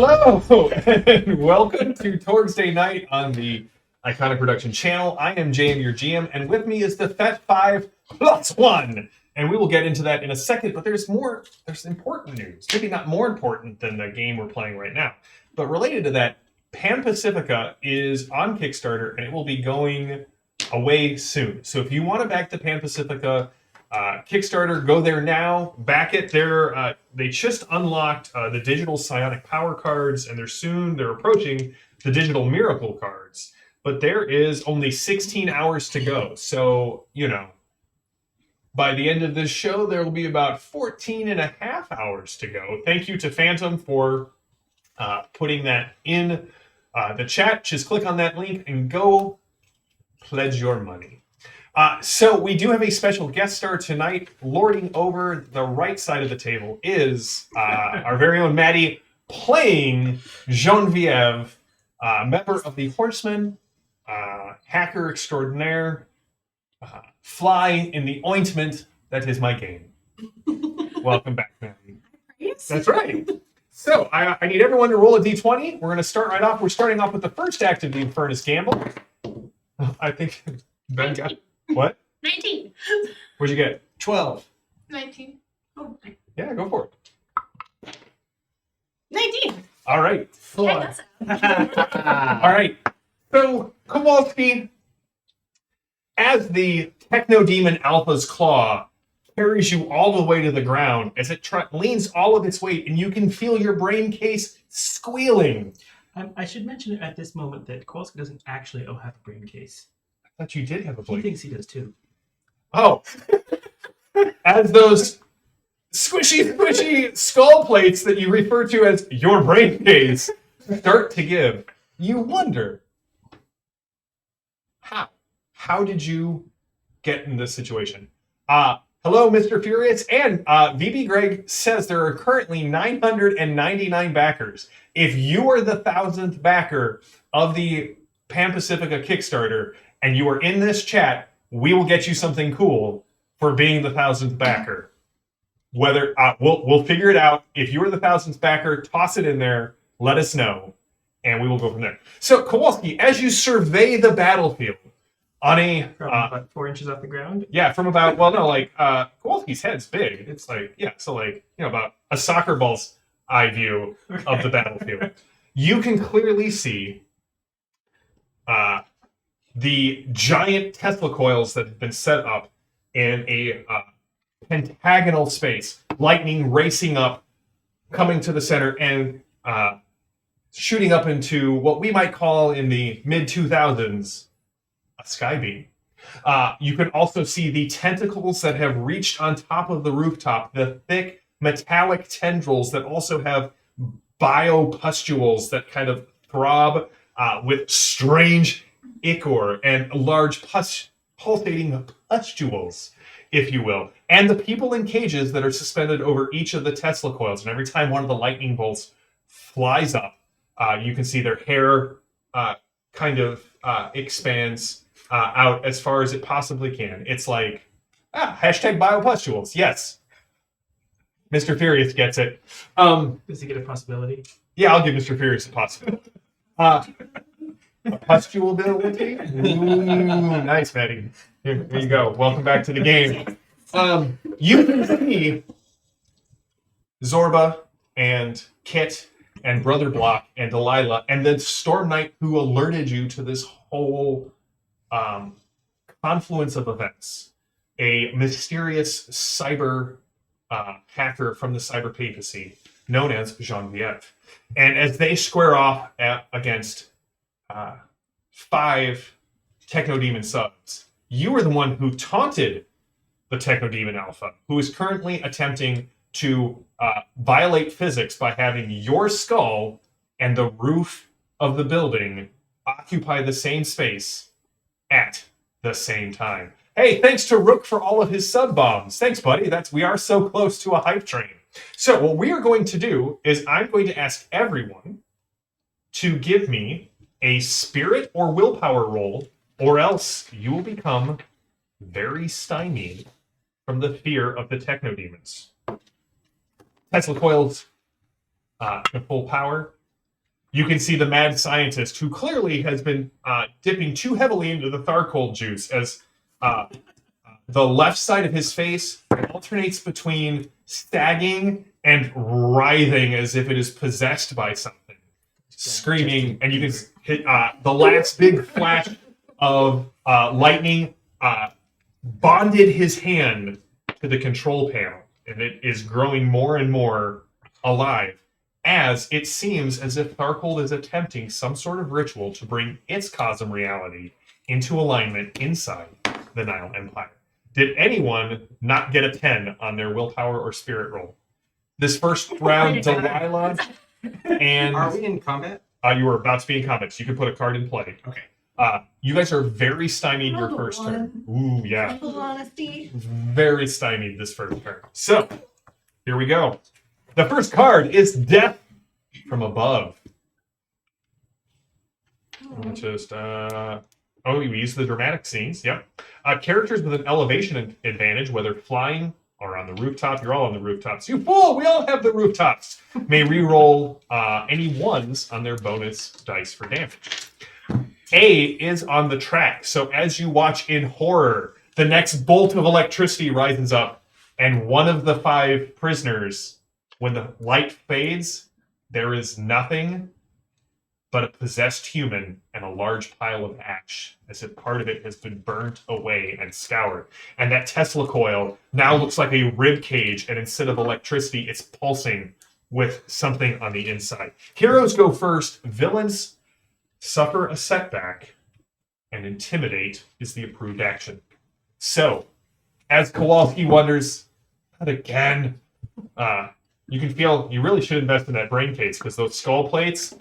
Hello, and welcome to Torg's Day Night on the Iconic Production channel. I am JM, your GM, and with me is the Faites Five +1. And we will get into that in a second, but there's important news. Maybe not more important than the game we're playing right now. But related to that, Pan Pacifica is on Kickstarter, and it will be going away soon. So if you want to back the Pan Pacifica Kickstarter, go there now, back it. They just unlocked the digital psionic power cards, and they're approaching the digital miracle cards. But there is only 16 hours to go. So, by the end of this show, there will be about 14 and a half hours to go. Thank you to Phantom for putting that in the chat. Just click on that link and go pledge your money. So we do have a special guest star tonight. Lording over the right side of the table is our very own Maddie playing Genevieve, member of the Horsemen, hacker extraordinaire, fly in the ointment that is my game. Welcome back, Maddie. Yes. That's right. So I need everyone to roll a d20. We're going to start right off. We're starting off with the first act of the Infernis gamble. I think Ben got... What? 19. What'd you get? 12. 19. Oh, Yeah, go for it. 19. All right. Okay, that's All right. So, Kowalski, as the Techno Demon Alpha's claw carries you all the way to the ground, as it leans all of its weight, and you can feel your brain case squealing. I should mention at this moment that Kowalski doesn't actually have a brain case. I thought you did have a He blade. thinks he does too. Oh. As those squishy skull plates that you refer to as your brain case start to give, you wonder, how did you get in this situation? Hello, Mr. Furious, and VB Greg says there are currently 999 backers. If you are the 1,000th backer of the Pan Pacifica Kickstarter, and you are in this chat, we will get you something cool for being the 1,000th backer. Whether we'll figure it out. If you are the 1,000th backer, toss it in there. Let us know, and we will go from there. So, Kowalski, as you survey the battlefield on a From about 4 inches off the ground. from about Kowalski's head's big. It's about a soccer ball's eye view of the battlefield. You can clearly see the giant Tesla coils that have been set up in a pentagonal space, lightning racing up, coming to the center, and shooting up into what we might call in the mid-2000s a skybeam. You can also see the tentacles that have reached on top of the rooftop, the thick metallic tendrils that also have biopustules that kind of throb with strange ichor and large pulsating pustules, if you will. And the people in cages that are suspended over each of the Tesla coils. And every time one of the lightning bolts flies up, you can see their hair expands out as far as it possibly can. It's like, hashtag biopustules. Yes. Mr. Furious gets it. Does he get a possibility? Yeah, I'll give Mr. Furious a possibility. A pustulability? Ooh, nice, Maddie. Here you go. Welcome back to the game. You can see Zorba and Kit and Brother Block and Delilah and then Storm Knight, who alerted you to this whole confluence of events. A mysterious cyber hacker from the cyber papacy known as Genevieve. And as they square off against 5 Techno Demon subs, you were the one who taunted the Techno Demon Alpha, who is currently attempting to violate physics by having your skull and the roof of the building occupy the same space at the same time. Hey, thanks to Rook for all of his sub bombs. Thanks, buddy. We are so close to a hype train. So what we are going to do is I'm going to ask everyone to give me a spirit or willpower roll, or else you will become very stymied from the fear of the Techno Demons. Tesla coils to full power. You can see the mad scientist who clearly has been dipping too heavily into the Tharcold juice as the left side of his face alternates between sagging and writhing as if it is possessed by something. Screaming, and you can hit the last big flash of lightning bonded his hand to the control panel, and it is growing more and more alive as it seems as if Tharcold is attempting some sort of ritual to bring its cosm reality into alignment inside the Nile Empire. Did anyone not get a 10 on their willpower or spirit roll? This first round, Delilah and... Are we in combat? You were about to be in combat, so you can put a card in play. Okay. You guys are very stymied your Rolled a first one. turn. Ooh, yeah. Full honesty. Very stymied this first turn. So, here we go. The first card is Death from Above. I'll just, we use the dramatic scenes, yep. Characters with an elevation advantage, whether flying or on the rooftop, you're all on the rooftops. You fool, we all have the rooftops. May re-roll any ones on their bonus dice for damage. A is on the track, so as you watch in horror, the next bolt of electricity rises up, and one of the 5 prisoners, when the light fades, there is nothing but a possessed human and a large pile of ash, as if part of it has been burnt away and scoured. And that Tesla coil now looks like a rib cage, and instead of electricity, it's pulsing with something on the inside. Heroes go first. Villains suffer a setback, and intimidate is the approved action. So, as Kowalski wonders, not again, you can feel you really should invest in that brain case, because those skull plates,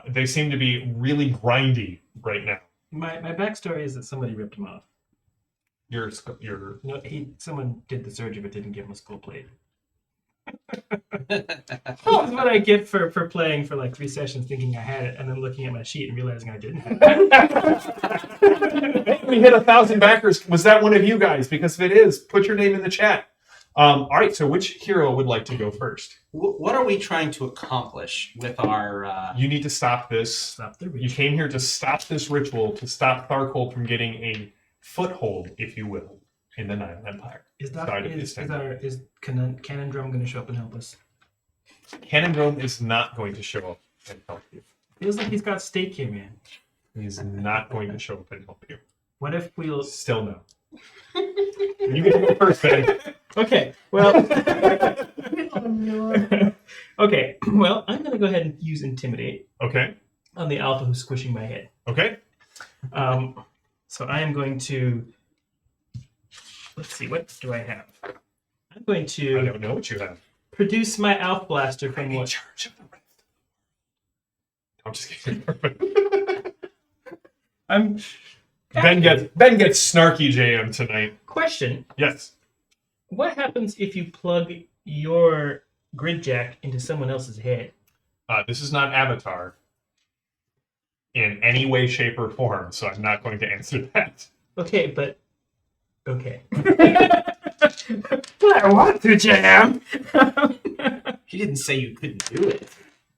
they seem to be really grindy right now. My backstory is that somebody ripped him off. Your No, someone did the surgery but didn't give him a skull plate. That's what I get for playing for like 3 sessions thinking I had it and then looking at my sheet and realizing I didn't have it. Hey, we hit 1,000 backers. Was that one of you guys? Because if it is, put your name in the chat. All right, so which hero would like to go first? What are we trying to accomplish with our... You need to stop this. Stop the You reach. came here to stop this ritual, to stop Tharcold from getting a foothold, if you will, in the Nile Empire. Is Istanbul. Cannon Drum going to show up and help us? Canondrome is not going to show up and help you. Feels like he's got stake here, man. He's not going to show up and help you. What if we'll... Still no. You get to go first, Ben. Okay, well... Oh no. Okay, well, I'm going to go ahead and use Intimidate Okay. on the alpha who's squishing my head. Okay. So I am going to... Let's see, what do I have? I'm going I to don't know what you have. produce my Alpha Blaster from I'm in what... charge of the rest. I'm just kidding. I'm... Ben gets snarky JM tonight. Question. Yes. What happens if you plug your grid jack into someone else's head? This is not Avatar in any way, shape, or form, so I'm not going to answer that. Okay, but... Okay. But I want to, Jam! He didn't say you couldn't do it.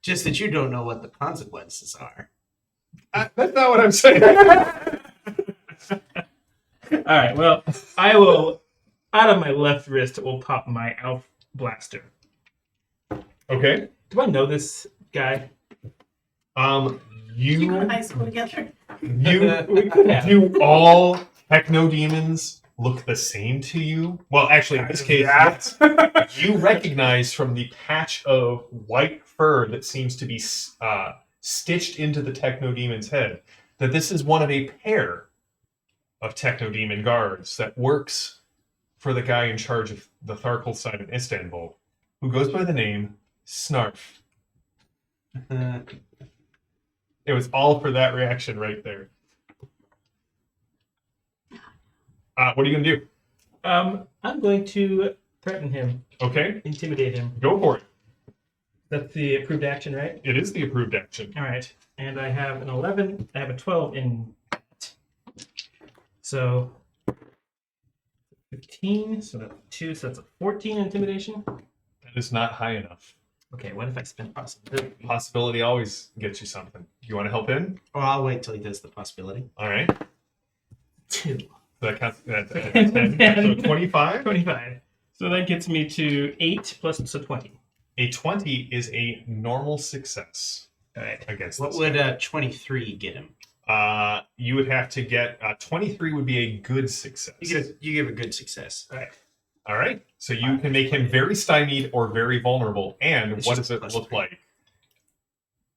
Just that you don't know what the consequences are. That's not what I'm saying. Alright, well, I will... Out of my left wrist, will pop my Alpha Blaster. Okay. Do I know this guy? You go to You high school together. We could have. do all techno demons look the same to you? Well, actually, in this case, yes. You recognize from the patch of white fur that seems to be stitched into the techno demon's head that this is one of a pair of techno demon guards that works for the guy in charge of the Tharkle side of Istanbul, who goes by the name Snarf. It was all for that reaction right there. What are you going to do? I'm going to threaten him, Okay, intimidate him. go for it. That's the approved action, right? It is the approved action. All right. And I have an 11. I have a 12 in... So... 15. So that's 2. So that's a 14 intimidation. That is not high enough. Okay, what if I spend possibility? Possibility always gets you something. You want to help in? Or I'll wait till he does the possibility. All right. 2. So that counts. That's 10. So 25. 25. So that gets me to 8 plus 20. A 20 is a normal success All right. against What this would guy. 23 get him? You would have to get 23 would be a good success. You give a good success. All right. All right. So you can make him very stymied or very vulnerable. And It's what just does it plus look 3. like?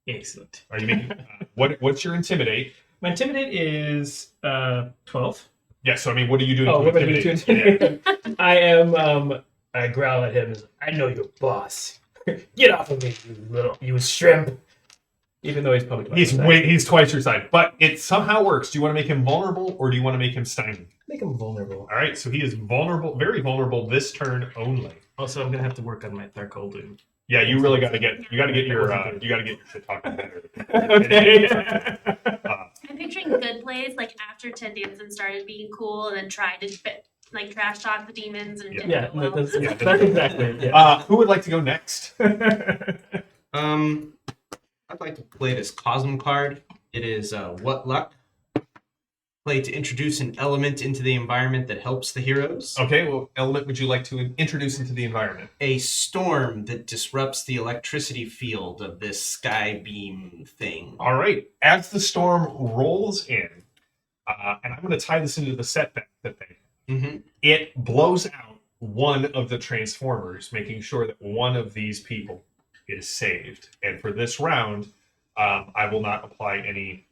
Excellent. Are you making what's your intimidate? My intimidate is 12. Yeah. So I mean, what are you doing? Oh, to what am I doing to intimidate? intimidate? I am. I growl at him. I know your boss. Get off of me, you shrimp. Even though he's probably twice Yeah. my size. He's twice your size, but it somehow works. Do you want to make him vulnerable or do you want to make him stymied? Make him vulnerable. All right. So he is vulnerable, very vulnerable this turn only. Also, I'm gonna have to work on my Tharkoldun. Yeah, you really got to get your shit talking better. Okay. I'm picturing good plays like after Ted Danson started being cool and then tried to like trash talk the demons and it didn't Yeah, go well. that's Yeah, exactly it. Yeah. Who would like to go next? I'd like to play this Cosm card. It is What Luck? Play to introduce an element into the environment that helps the heroes. Okay, well, element would you like to introduce into the environment? A storm that disrupts the electricity field of this sky beam thing. All right. As the storm rolls in, and I'm going to tie this into the setback thing. Mm-hmm. It blows out one of the transformers, making sure that one of these people is saved. And for this round, I will not apply any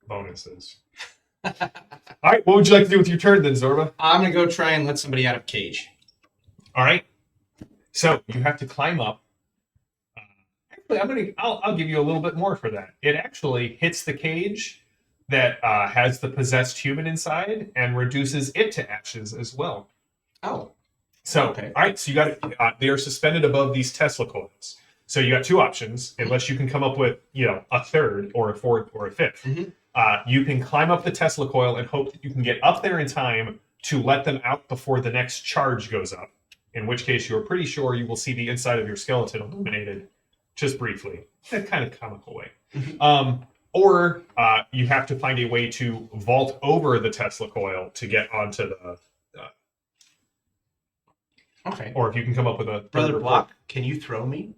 bonuses. All right, what would you like to do with your turn then, Zorba? I'm gonna go try and let somebody out of cage. All right. So you have to climb up. Actually, I'll give you a little bit more for that. It actually hits the cage that has the possessed human inside and reduces it to ashes as well. Oh, So, Okay. all right. So you got they are suspended above these Tesla coils. So you got two options, unless you can come up with a third or a fourth or a fifth. Mhm. You can climb up the Tesla coil and hope that you can get up there in time to let them out before the next charge goes up. In which case, you're pretty sure you will see the inside of your skeleton illuminated, just briefly, in a kind of comical way. Or you have to find a way to vault over the Tesla coil to get onto the. okay. Or if you can come up with a Brother third or Block, can you throw me?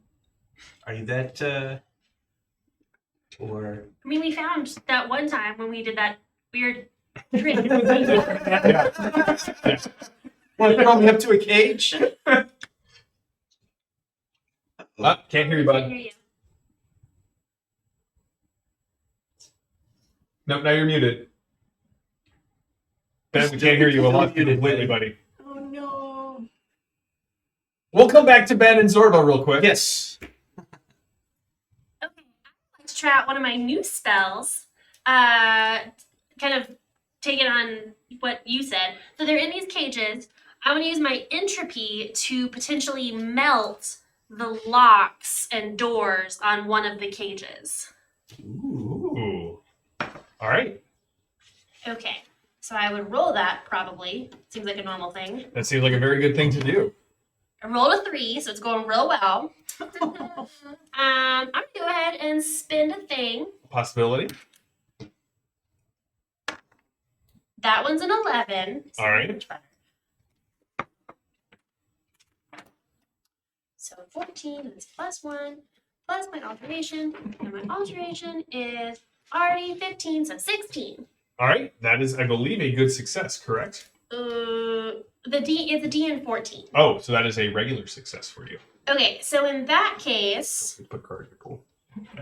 Are you that, or... I mean, we found that one time when we did that weird trick. Yeah. Want to throw me up to a cage? Can't hear you, bud. Nope, now you're muted. Ben, we can't hear you. I lost you completely, buddy. Oh no. We'll come back to Ben and Zorba real quick. Yes. Okay, let's try out one of my new spells. Kind of take it on what you said. So they're in these cages. I'm going to use my entropy to potentially melt the locks and doors on one of the cages. Ooh. All right. Okay, so I would roll that probably. Seems like a normal thing. That seems like a very good thing to do. I rolled a 3, so it's going real well. I'm going to go ahead and spend a thing. Possibility. That one's an 11. So All right. much better. So 14 is plus 1, plus my alteration. And my alteration is already 15, so 16. All right. That is, I believe, a good success, correct? The D is a DN 14. Oh, so that is a regular success for you. Okay, so in that case, Put cards are cool.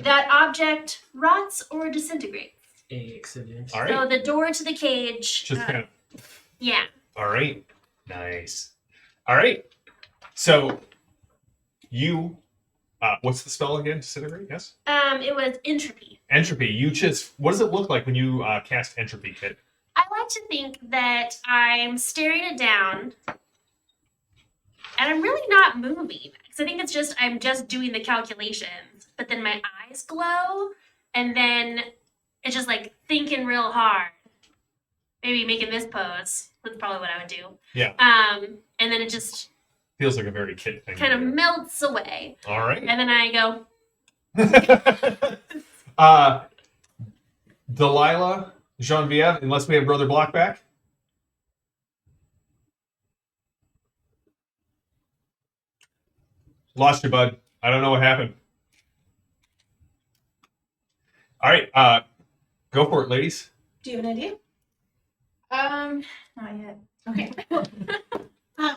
that object rots or disintegrates. Excellent. All right. So the door to the cage. Just kind of. Yeah. All right. Nice. All right. So you, what's the spell again? Disintegrate? Yes. It was entropy. Entropy. You just. What does it look like when you cast entropy, Kit? I like to think that I'm staring it down and I'm really not moving. Because I think it's just, I'm just doing the calculations. But then my eyes glow and then it's just like thinking real hard. Maybe making this pose. That's probably what I would do. Yeah. And then it just Feels like a very kid thing. kind to of do. melts away. All right. And then I go, Delilah, Genevieve, unless we have Brother Block back. Lost you, bud. I don't know what happened. All right, go for it, ladies. Do you have an idea? Not yet. Okay.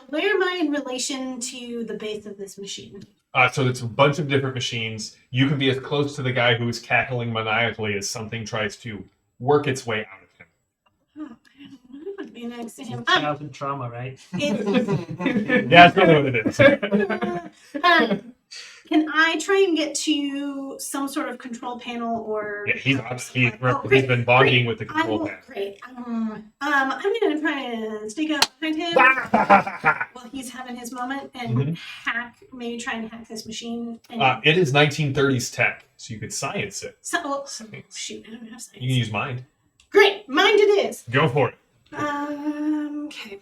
Where am I in relation to the base of this machine? So it's a bunch of different machines. You can be as close to the guy who is cackling maniacally as something tries to work its way out of him. Oh, I don't want to be next to him. Childhood trauma, right? It's- Yeah, that's really what it is. Can I try and get to some sort of control panel or? Yeah, he's great, been bonding with the I control will, panel. great. I'm gonna try and sneak up behind him while he's having his moment and Mhm. maybe try and hack this machine. And It is 1930s tech, so you could science it. shoot, I don't have science. You can use mind. Great, mind it is. Go for it. Okay.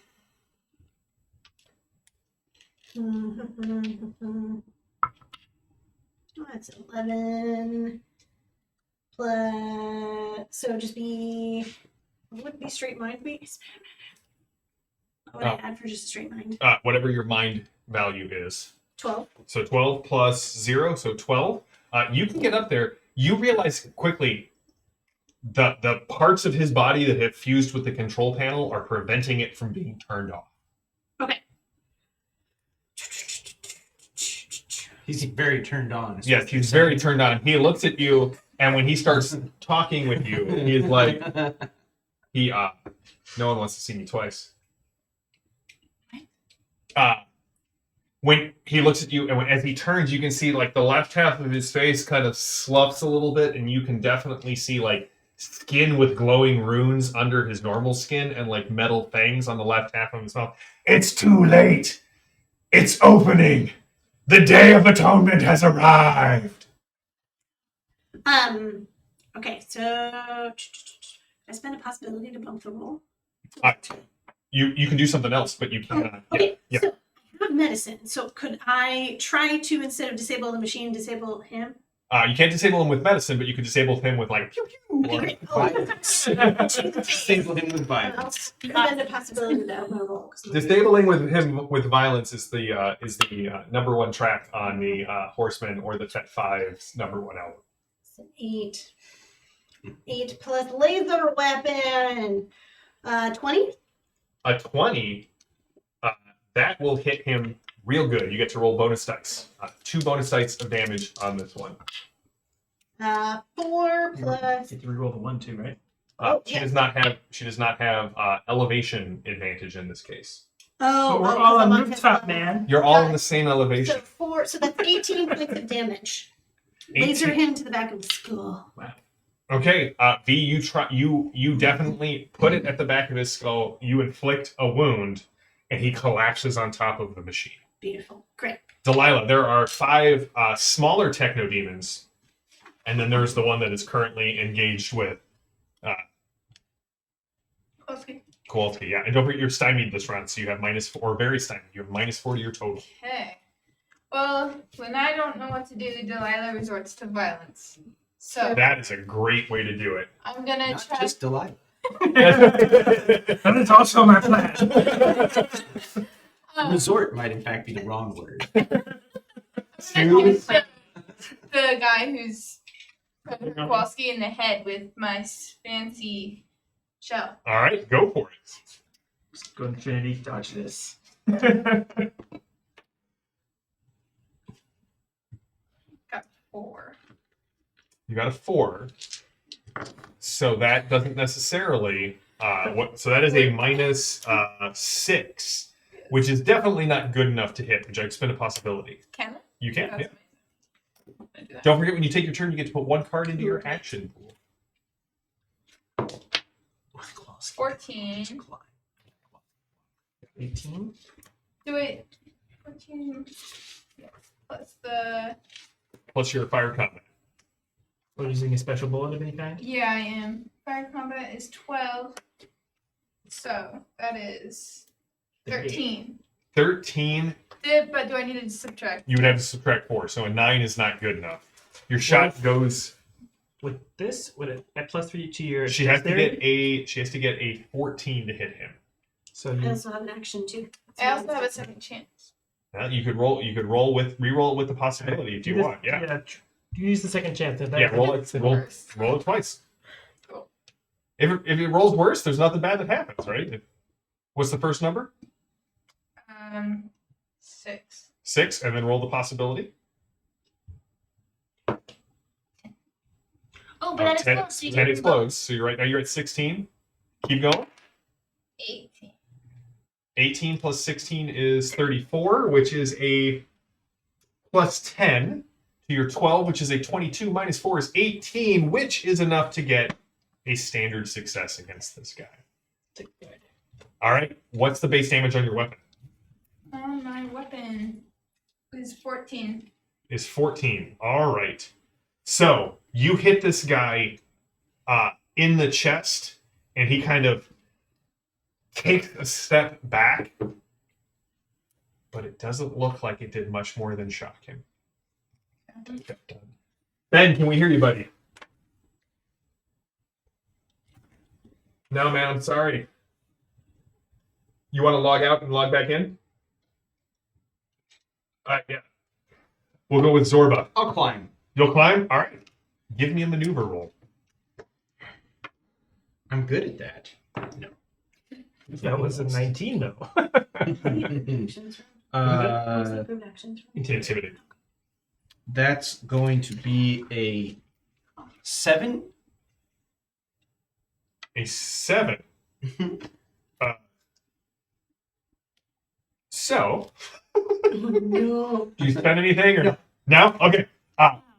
That's 11 plus. So just be. What would be straight mind be? What would I add for just a straight mind? Whatever your mind value is. 12. So 12 plus 0, so 12. You can get up there. You realize quickly the parts of his body that have fused with the control panel are preventing it from being turned off. Okay. He's very turned on. is Yes, what you're he's very saying. turned on. He looks at you, and when he starts talking with you, he is like, no one wants to see me twice. When he looks at you, and as he turns, you can see like the left half of his face kind of sloughs a little bit, and you can definitely see like skin with glowing runes under his normal skin, and like metal fangs on the left half of his mouth. It's too late. It's opening. The Day of Atonement has arrived. Okay, so I spend a possibility to bump the roll. You can do something else, but you cannot. Okay, Yeah. so I have medicine. So could I try to, instead of disable the machine, disable him? You can't disable him with medicine, but you can disable him with like pew pew. Okay, Or, great. Violence. Disable him with I'll violence. spend a possibility to open a roll. disabling with him with violence is the number one track on the Horseman or the Faites Five's number one album. So 8. 8 plus laser weapon. 20? A 20, that will hit him real good. You get to roll bonus dice. 2 bonus dice of damage on this one. 4 plus. You have to reroll the 1 too, right? She yeah. does not have elevation advantage in this case. Oh, But we're oh, all 'cause on I'm his rooftop, level. man. You're all in the same elevation. So 4. So that's 18 points of damage. Laser 18. him to the back of the skull. Okay, V, you definitely put it at the back of his skull. You inflict a wound, and he collapses on top of the machine. Beautiful. Great. Delilah, there are 5 smaller techno demons, and then there's the one that is currently engaged with Okay. Kowalski. Yeah, and don't forget you're stymied this round, so you have -4, or very stymied. You have -4 to your total. Okay. Well, when I don't know what to do, Delilah resorts to violence. So That is a great way to do it. I'm gonna Not try. just Delilah. That is also my plan. Resort might in fact be the wrong word. I'm gonna hit the guy who's Kowalski in the head with my fancy shell. All right, go for it. Just go Infinity, dodge this. Got 4. You got a 4. So that doesn't necessarily so that is a -6, which is definitely not good enough to hit, which I expend a possibility. Can I? You can, That's yeah. amazing. I'm gonna do that. Don't forget when you take your turn, you get to put 1 card into your action pool. 14. 18. Do it. 14. Yes. Plus the. Plus your fire combat. We're using a special bullet of any kind? Yeah, I am. Fire combat is 12. So that is 13. 13. But do I need to subtract? You would have to subtract 4, so a 9 is not good enough. Your shot goes. With this, would it at +3 to your She has to dexterity? get a 14 to hit him. So I you also have an action too. I also have a second chance. You could roll. You could re-roll it with the possibility if you just- want. Yeah. You use the second chance. Then Yeah. Roll it. It's the Roll worst. it twice. Cool. If it rolls worse, there's nothing bad that happens, right? What's the first number? 6. 6, and then roll the possibility. Oh, but that 10, explodes. So you 10 can explodes. So you're right now. You're at 16. Keep going. 18. 18 plus 16 is 34, which is a plus 10 to your 12, which is a 22. Minus 4 is 18, which is enough to get a standard success against this guy. All right. What's the base damage on your weapon? My weapon is 14. Is 14. All right. So you hit this guy in the chest, and he kind of takes a step back, but it doesn't look like it did much more than shock him. Ben, can we hear you, buddy? No, man, I'm sorry. You want to log out and log back in? Yeah. We'll go with Zorba. I'll climb. You'll climb? All right. Give me a maneuver roll. I'm good at that. No. That was a 19 though. Actions from. What's the improved actions from? Intimidate. That's going to be a 7. A 7. So, No. do you spend anything or no? Okay.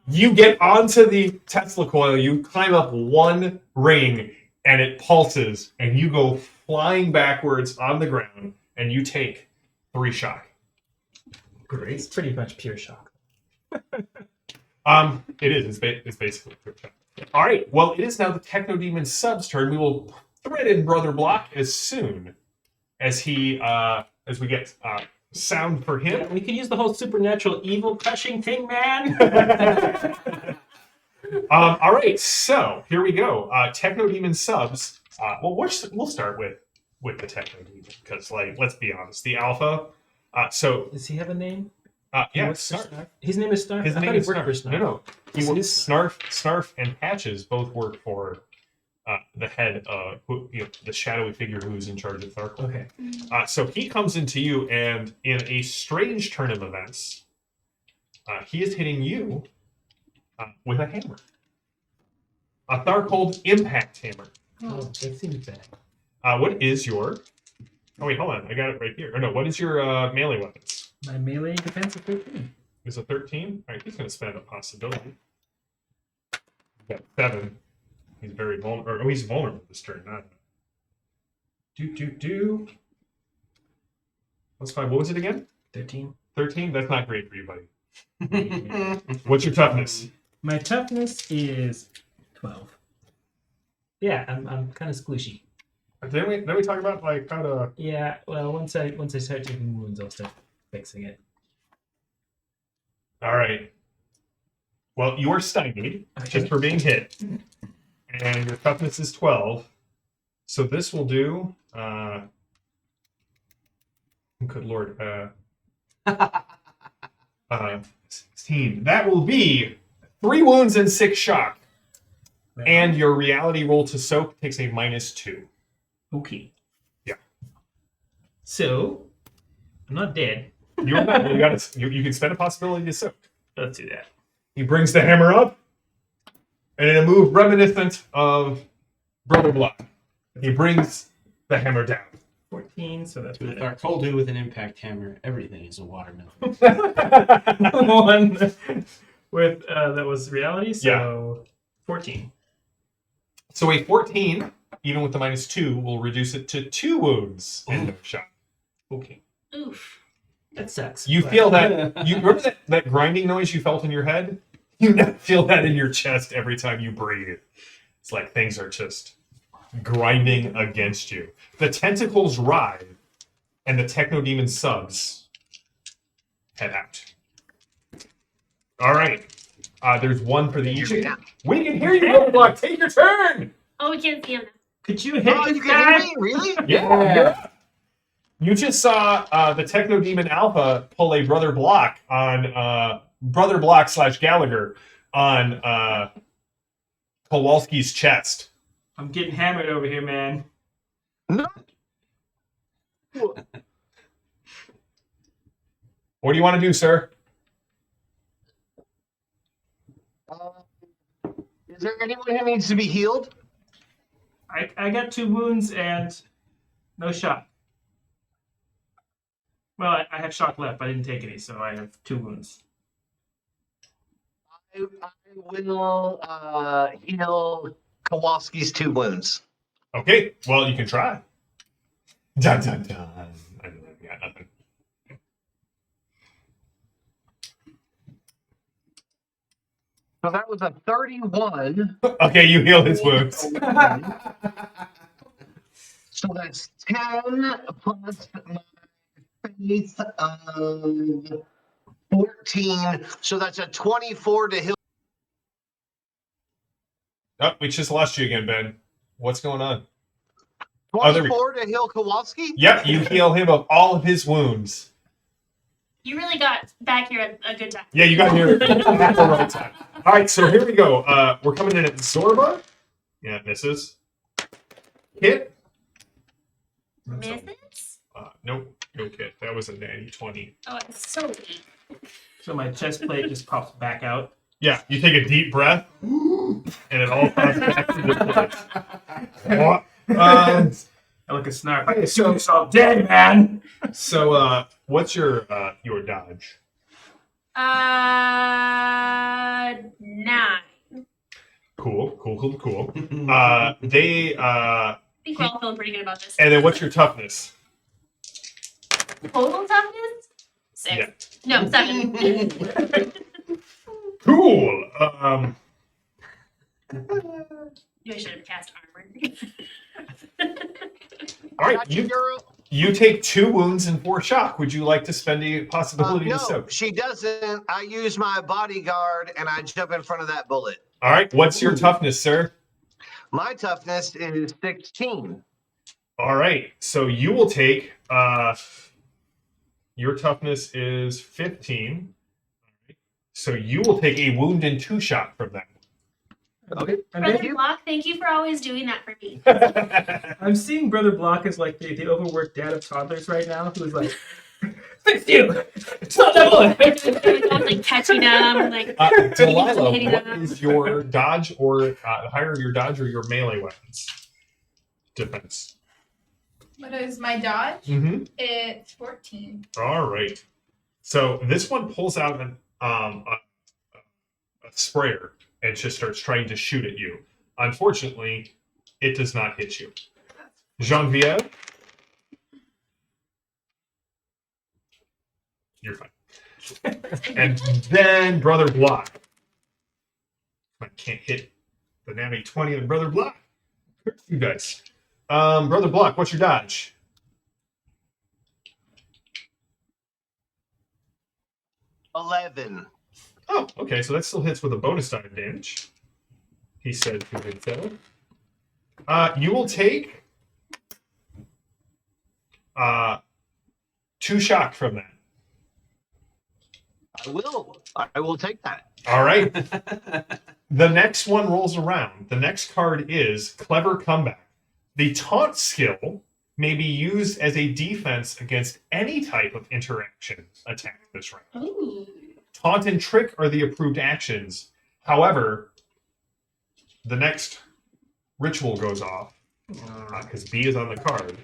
You get onto the Tesla coil, you climb up one ring, and it pulses, and you go flying backwards on the ground, and you take 3 shock. Great. It's pretty much pure shock. It is. It's basically pure shock. All right. Well, it is now the Techno Demon sub's turn. We will thread in Brother Block as soon as as we get sound for him. Yeah, we could use the whole supernatural evil crushing thing, man. All right, so here we go. Techno Demon subs. We'll start with the Techno Demon because, let's be honest, the alpha. Does he have a name? Yeah, What's the Snarf. His name is Snarf. His I name thought he is worked for Snarf. Snarf. No. He So works, his- Snarf and Patches both work for the head, the shadowy figure who's in charge of Tharkle. Okay. So he comes into you, and in a strange turn of events, he is hitting you with a hammer. A Tharkold impact hammer. Oh, that seems bad. What is your... Oh, wait, hold on. I got it right here. Or no, what is your melee weapons? My melee defense is 13. Is it 13? All right, he's going to spend a possibility. He's got 7. He's very vulnerable. He's vulnerable this turn, not... What's 5? What was it again? 13. 13? That's not great for you, buddy. What's your toughness? My toughness is 12. Yeah, I'm kind of squishy. Didn't we talk about how to... Yeah, well, once I start taking wounds, I'll start fixing it. All right. Well, you are stymied just for being hit, and your toughness is 12. So this will do. Good lord. 16. That will be 3 wounds and 6 shock, and your reality roll to soak takes a -2. Okay. Yeah. So, I'm not dead. You're not. You can spend a possibility to soak. Let's do that. He brings the hammer up, and in a move reminiscent of Brother Block, he brings the hammer down. 14, so that's With our Toldu with an impact hammer, everything is a watermelon. one with that was reality, so 14. So a 14, even with the -2, will reduce it to 2 wounds and no shot. Okay. Oof. That sucks. You but- feel that? You remember that grinding noise you felt in your head? You now feel that in your chest every time you breathe. It's like things are just grinding against you. The tentacles writhe, and the Techno Demon subs head out. All right. There's one for the each. We can hear you, Brother Block. Take your turn. Oh, we can't see him now. Could you hit Oh, this you can hear guy? me? Really? Yeah. You just saw the Techno Demon Alpha pull a Brother Block on Brother Block / Gallagher on Kowalski's chest. I'm getting hammered over here, man. No. What do you want to do, sir? Is there anyone who needs to be healed? I got 2 wounds and no shot. Well, I have shock left. I didn't take any, so I have 2 wounds. I will heal Kowalski's 2 wounds. Okay, well, you can try. Dun, dun, dun. I got nothing. So that was a 31. Okay, you heal his wounds. So that's 10 plus my faith of 14. So that's a 24 to heal. Oh, we just lost you again, Ben. What's going on? Oh, there we go. 24 to heal Kowalski? Yep, you heal him of all of his wounds. You really got back here at a good time. Yeah, you got here at the right time. All right, so here we go. We're coming in at Zorba. Yeah, it misses. Hit. Misses? Nope, no hit. That was a natty 20. Oh, it's so weak. So my chest plate just pops back out. Yeah, you take a deep breath, and it all pops back into place. I look a snark. I assume it's all dead, man. So, what's your dodge? 9. Cool. I think we're all feeling pretty good about this. And then what's your toughness? Total toughness? 6. Yeah. No, 7. Cool. You should have cast armor. All right, Gotcha, girl. you take 2 wounds and 4 shock. Would you like to spend a possibility to No, soak? she doesn't. I use my bodyguard and I jump in front of that bullet. All right, what's your toughness, sir? My toughness is 16. All right, so you will take. Your toughness is 15. So you will take a wound and 2 shock from that. Okay. Brother Block, thank you for always doing that for me. I'm seeing Brother Block as like the overworked dad of toddlers right now, who's like, fix you! It's not that bullet! Like catching them, like Delilah, hitting what them. is your dodge or the higher your dodge or your melee weapons defense? What is my dodge? Mm-hmm. It's 14. All right. So this one pulls out a sprayer and just starts trying to shoot at you. Unfortunately, it does not hit you. Genevieve? You're fine. And then Brother Block. I can't hit the natty 20 of Brother Block. Curse you guys. Brother Block, what's your dodge? 11. Oh, okay, so that still hits with a bonus die of damage. He said to himself. You will take 2 shock from that. I will take that. All right. The next one rolls around. The next card is Clever Comeback. The taunt skill may be used as a defense against any type of interaction attack this round. Ooh. Taunt and Trick are the approved actions. However, the next ritual goes off because B is on the card.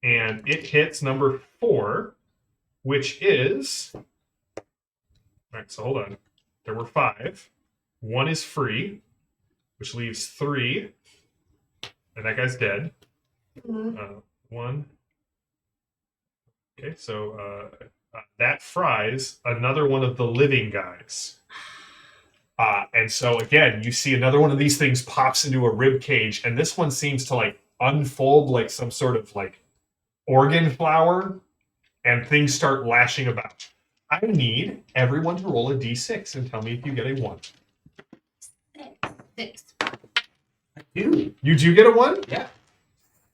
And it hits number 4, which is... All right, so hold on. There were 5. 1 is free, which leaves 3. And that guy's dead. 1. Okay, so that fries another one of the living guys. And so again, you see another one of these things pops into a rib cage, and this one seems to like unfold like some sort of like organ flower, and things start lashing about. I need everyone to roll a d6 and tell me if you get a 1. 6. Dude. You do get a 1? Yeah.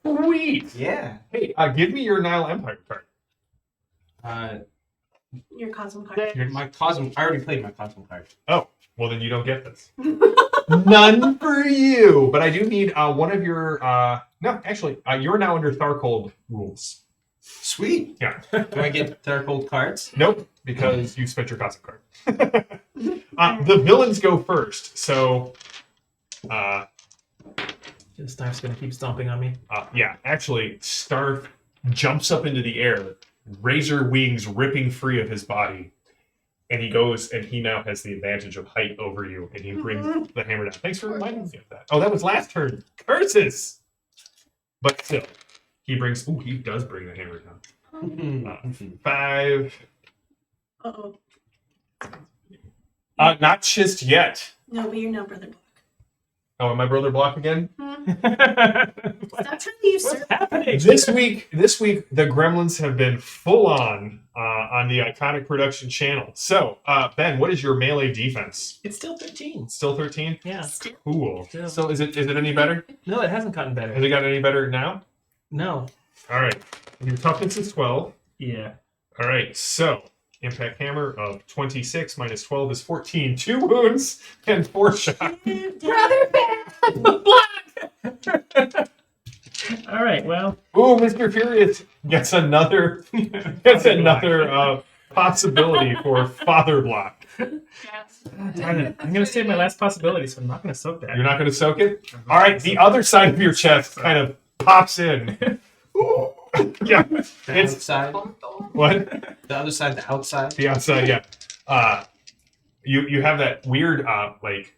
Sweet. Yeah. Hey, give me your Nile Empire card. Your Cosmo card. My Cosmo. I already played my Cosmo card. Oh, well then you don't get this. None for you. But I do need one of your. No, actually, you're now under Tharcold rules. Sweet. Yeah. Do I get Tharcold cards? Nope, because you spent your Cosmo card. The villains go first, so. Starf's gonna keep stomping on me. Yeah, actually, Starf jumps up into the air, razor wings ripping free of his body, and he goes, and he now has the advantage of height over you, and he brings the hammer down. Thanks for reminding me of that. Oh, that was last turn. Curses! But still, he does bring the hammer down. 5. Uh-oh. Not just yet. No, but you're no brother block. Oh, am I brother block again? Stop trying to use What's happening? This week, the Gremlins have been full on the Iconic Production channel. So, Ben, what is your melee defense? It's still 13. Still 13? Yeah. Cool. Still. So, is it any better? No, it hasn't gotten better. Has it got any better now? No. All right. Your toughness is 12. Yeah. All right. So, impact hammer of 26 minus 12 is 14. 2 wounds and 4 shots. Brother bad. All right. Well. Ooh, Mr. Furious gets another possibility for father block. I'm gonna save my last possibility, so I'm not gonna soak that. You're not going to soak it? All right, the other side of your chest kind of pops in. Yeah. The It's outside. what? The other side, the outside. The outside, yeah. You have that weird like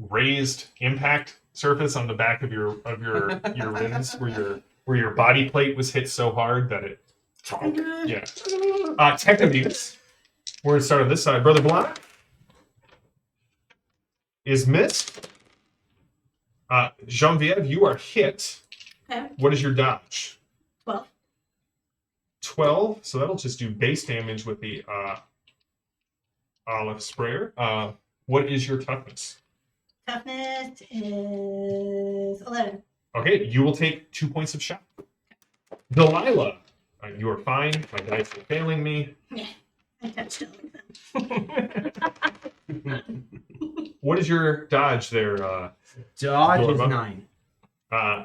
raised impact surface on the back of your ribs where your body plate was hit so hard that it yeah. Techniques. We're gonna start on this side. Brother Block is missed. Genevieve, you are hit. Okay. What is your dodge? 12. 12. So that'll just do base damage with the olive sprayer. What is your toughness? Toughness is 11. Okay, you will take 2 points of shock. Delilah, you are fine. My dice are failing me. Yeah, I touched all of them. What is your dodge there? Dodge is Zorba? 9.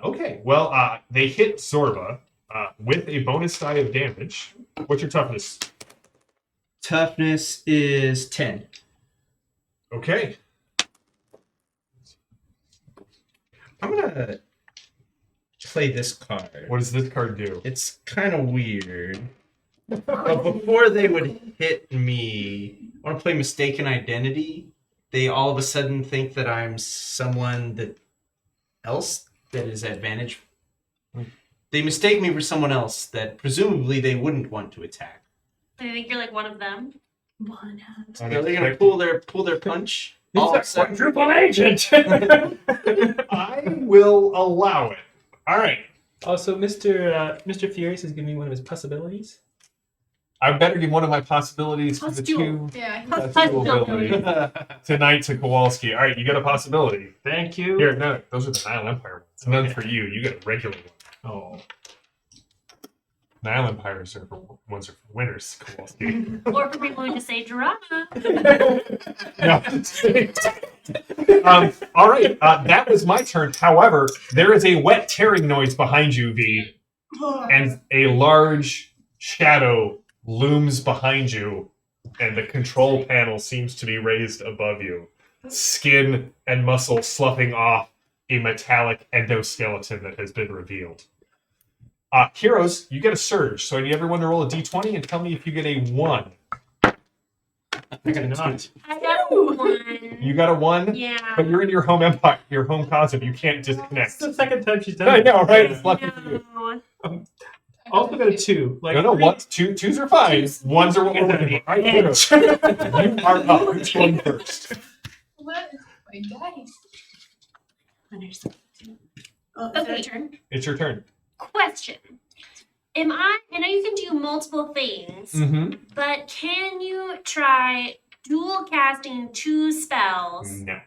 Okay, well, they hit Zorba with a bonus die of damage. What's your toughness? Toughness is 10. Okay. I'm gonna play this card. What does this card do? It's kind of weird. But before they would hit me, I want to play Mistaken Identity. They all of a sudden think that I'm someone else that is advantage. They mistake me for someone else that presumably they wouldn't want to attack. I think you're like one of them. One hand. So they're gonna pull their punch. All of a sudden, quadruple agent. I will allow it. All right. Also, Mr. Furious is giving me one of his possibilities. I better give one of my possibilities for the Possible. two. Yeah. Possibility tonight to Kowalski. All right, you got a possibility. Thank you. Here, no, those are the Nile Empire ones. None for you. You got a regular one. Oh. Nile Empires are ones are for winners, Kowalski. Or for people who just say drama. No. All right, that was my turn. However, there is a wet tearing noise behind you, V, and a large shadow looms behind you, and the control panel seems to be raised above you. Skin and muscle sloughing off a metallic endoskeleton that has been revealed. Heroes, you get a surge, so I need everyone to roll a d20 and tell me if you get a 1. I got a not. I got one. You got a 1? Yeah. But you're in your home empire, your home cosm. You can't disconnect. It's the second time she's done I it. know, right? It's lucky for you. No. Also got a 2. Like, No, ones, twos are fine. Ones are what we're looking for. All right, heroes. You are up. Who's going first? What is my dice? Oh, is it Okay. a turn? It's your turn. Question. I know you can do multiple things, Mm-hmm. but can you try dual casting 2 spells? No.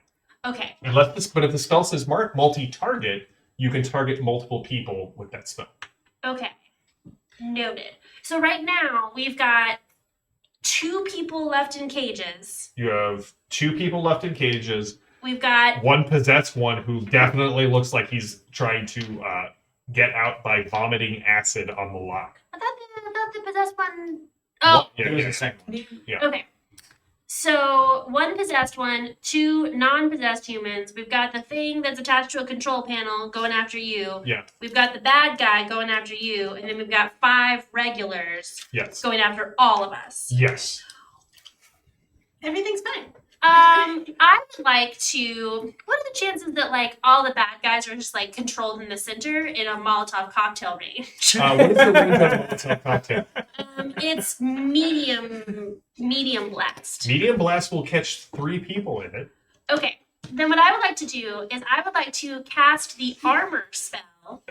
Okay. But if the spell says multi-target, you can target multiple people with that spell. Okay. Noted. So right now we've got 2 people left in cages. You have 2 people left in cages. We've got One possessed one who definitely looks like he's trying to get out by vomiting acid on the lock. I thought the possessed one. Oh, Yeah, There was yeah. a second one. Yeah. okay. So 1 possessed one, 2 non-possessed humans. We've got the thing that's attached to a control panel going after you. Yeah. We've got the bad guy going after you, and then we've got 5 regulars Yes. going after all of us. Yes. Everything's fine. I would like to. What are the chances that like all the bad guys are just like controlled in the center in a Molotov cocktail range? What is the range of Molotov cocktail? It's medium blast. Medium blast will catch 3 people in it. Okay, then what I would like to do is I would like to cast the armor spell.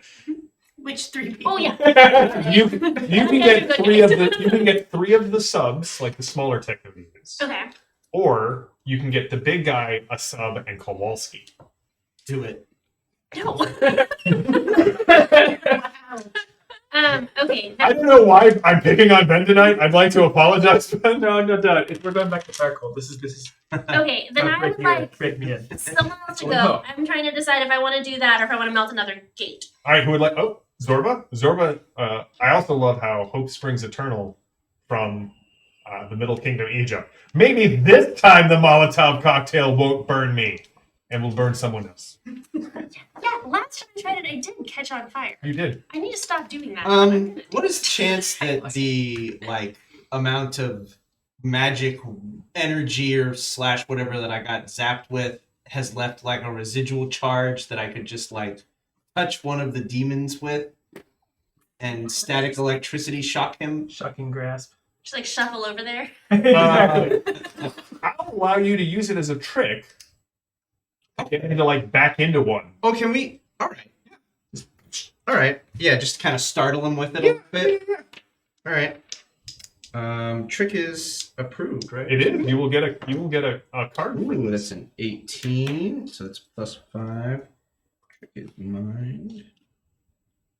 Which 3 people? Oh yeah. you can get 3 of the subs, like the smaller techno-demons. Okay. Or you can get the big guy, a sub, and Kowalski. Do it. No. Okay. I don't know why I'm picking on Ben tonight. I'd like to apologize, Ben. No. We're going back to Tarkle. This is. Okay, then I would like break me in. someone else to Oh, go. no. I'm trying to decide if I want to do that or if I want to melt another gate. All right, who would like? Oh, Zorba. Zorba. I also love how Hope springs eternal from the Middle Kingdom, Egypt. Maybe this time the Molotov cocktail won't burn me, and will burn someone else. Yeah, last time I tried it, I didn't catch on fire. You did. I need to stop doing that. What is the chance that the amount of magic energy or / whatever that I got zapped with has left like a residual charge that I could just touch one of the demons with and static electricity shock him? Shocking grasp. Just like shuffle over there. Exactly. I'll allow you to use it as a trick. Get me to back into one. Oh, can we? All right. All right. Yeah, just kind of startle him with it a little bit. All right. Trick is approved, right? It is. You will get a card. for Ooh, this. that's an 18, so that's +5. Trick is mind.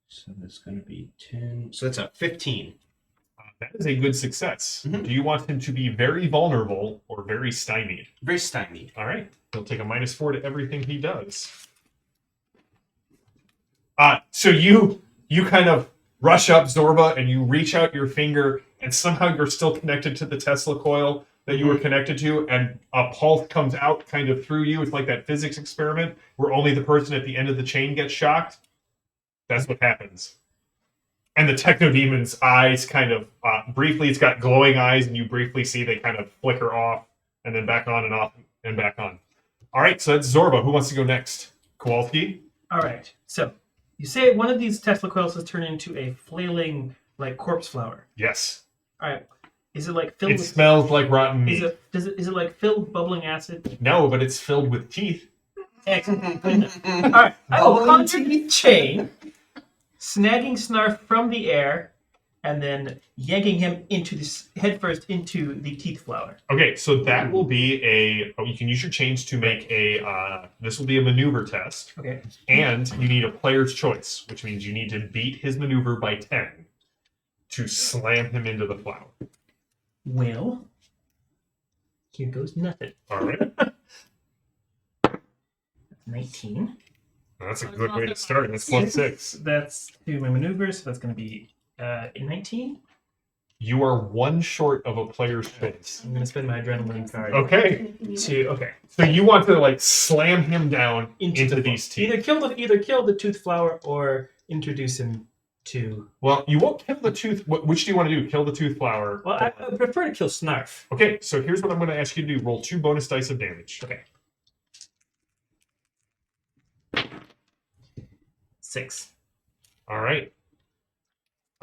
So that's going to be 10. So that's a 15. That is a good success. Mhm. Do you want him to be very vulnerable or very stymied? Very stymied. All right. He'll take a -4 to everything he does. So you kind of rush up, Zorba, and you reach out your finger, and somehow you're still connected to the Tesla coil that you were connected to, and a pulse comes out kind of through you. It's like that physics experiment where only the person at the end of the chain gets shocked. That's what happens. And the Techno-Demon's eyes kind of, briefly, it's got glowing eyes, and you briefly see they kind of flicker off, and then back on and off, and back on. All right, so that's Zorba. Who wants to go next? Kowalski? All right. So you say one of these Tesla coils has turned into a flailing corpse flower. Yes. All right. Is it filled It with? smells like rotten meat. Is it filled with bubbling acid? No, but it's filled with teeth. Excellent. All right. I will conjure the chain, snagging Snarf from the air, and then yanking him headfirst into the teeth flower. Okay, so that will be you can use your chains to make this will be a maneuver test. Okay. And you need a player's choice, which means you need to beat his maneuver by 10 to slam him into the flower. Well, here goes nothing. All right. 19. That's a good way to start. That's +6. That's to my maneuver, so that's going to be 19. You are 1 short of a player's choice. I'm going to spend my adrenaline card. Okay. Okay. So you want to slam him down into the these teeth. Either kill the tooth flower or introduce him to. Well, you won't kill the tooth. Which do you want to do? Kill the tooth flower? Well, I prefer to kill Snarf. Okay, so here's what I'm going to ask you to do. Roll 2 bonus dice of damage. Okay. 6. All right.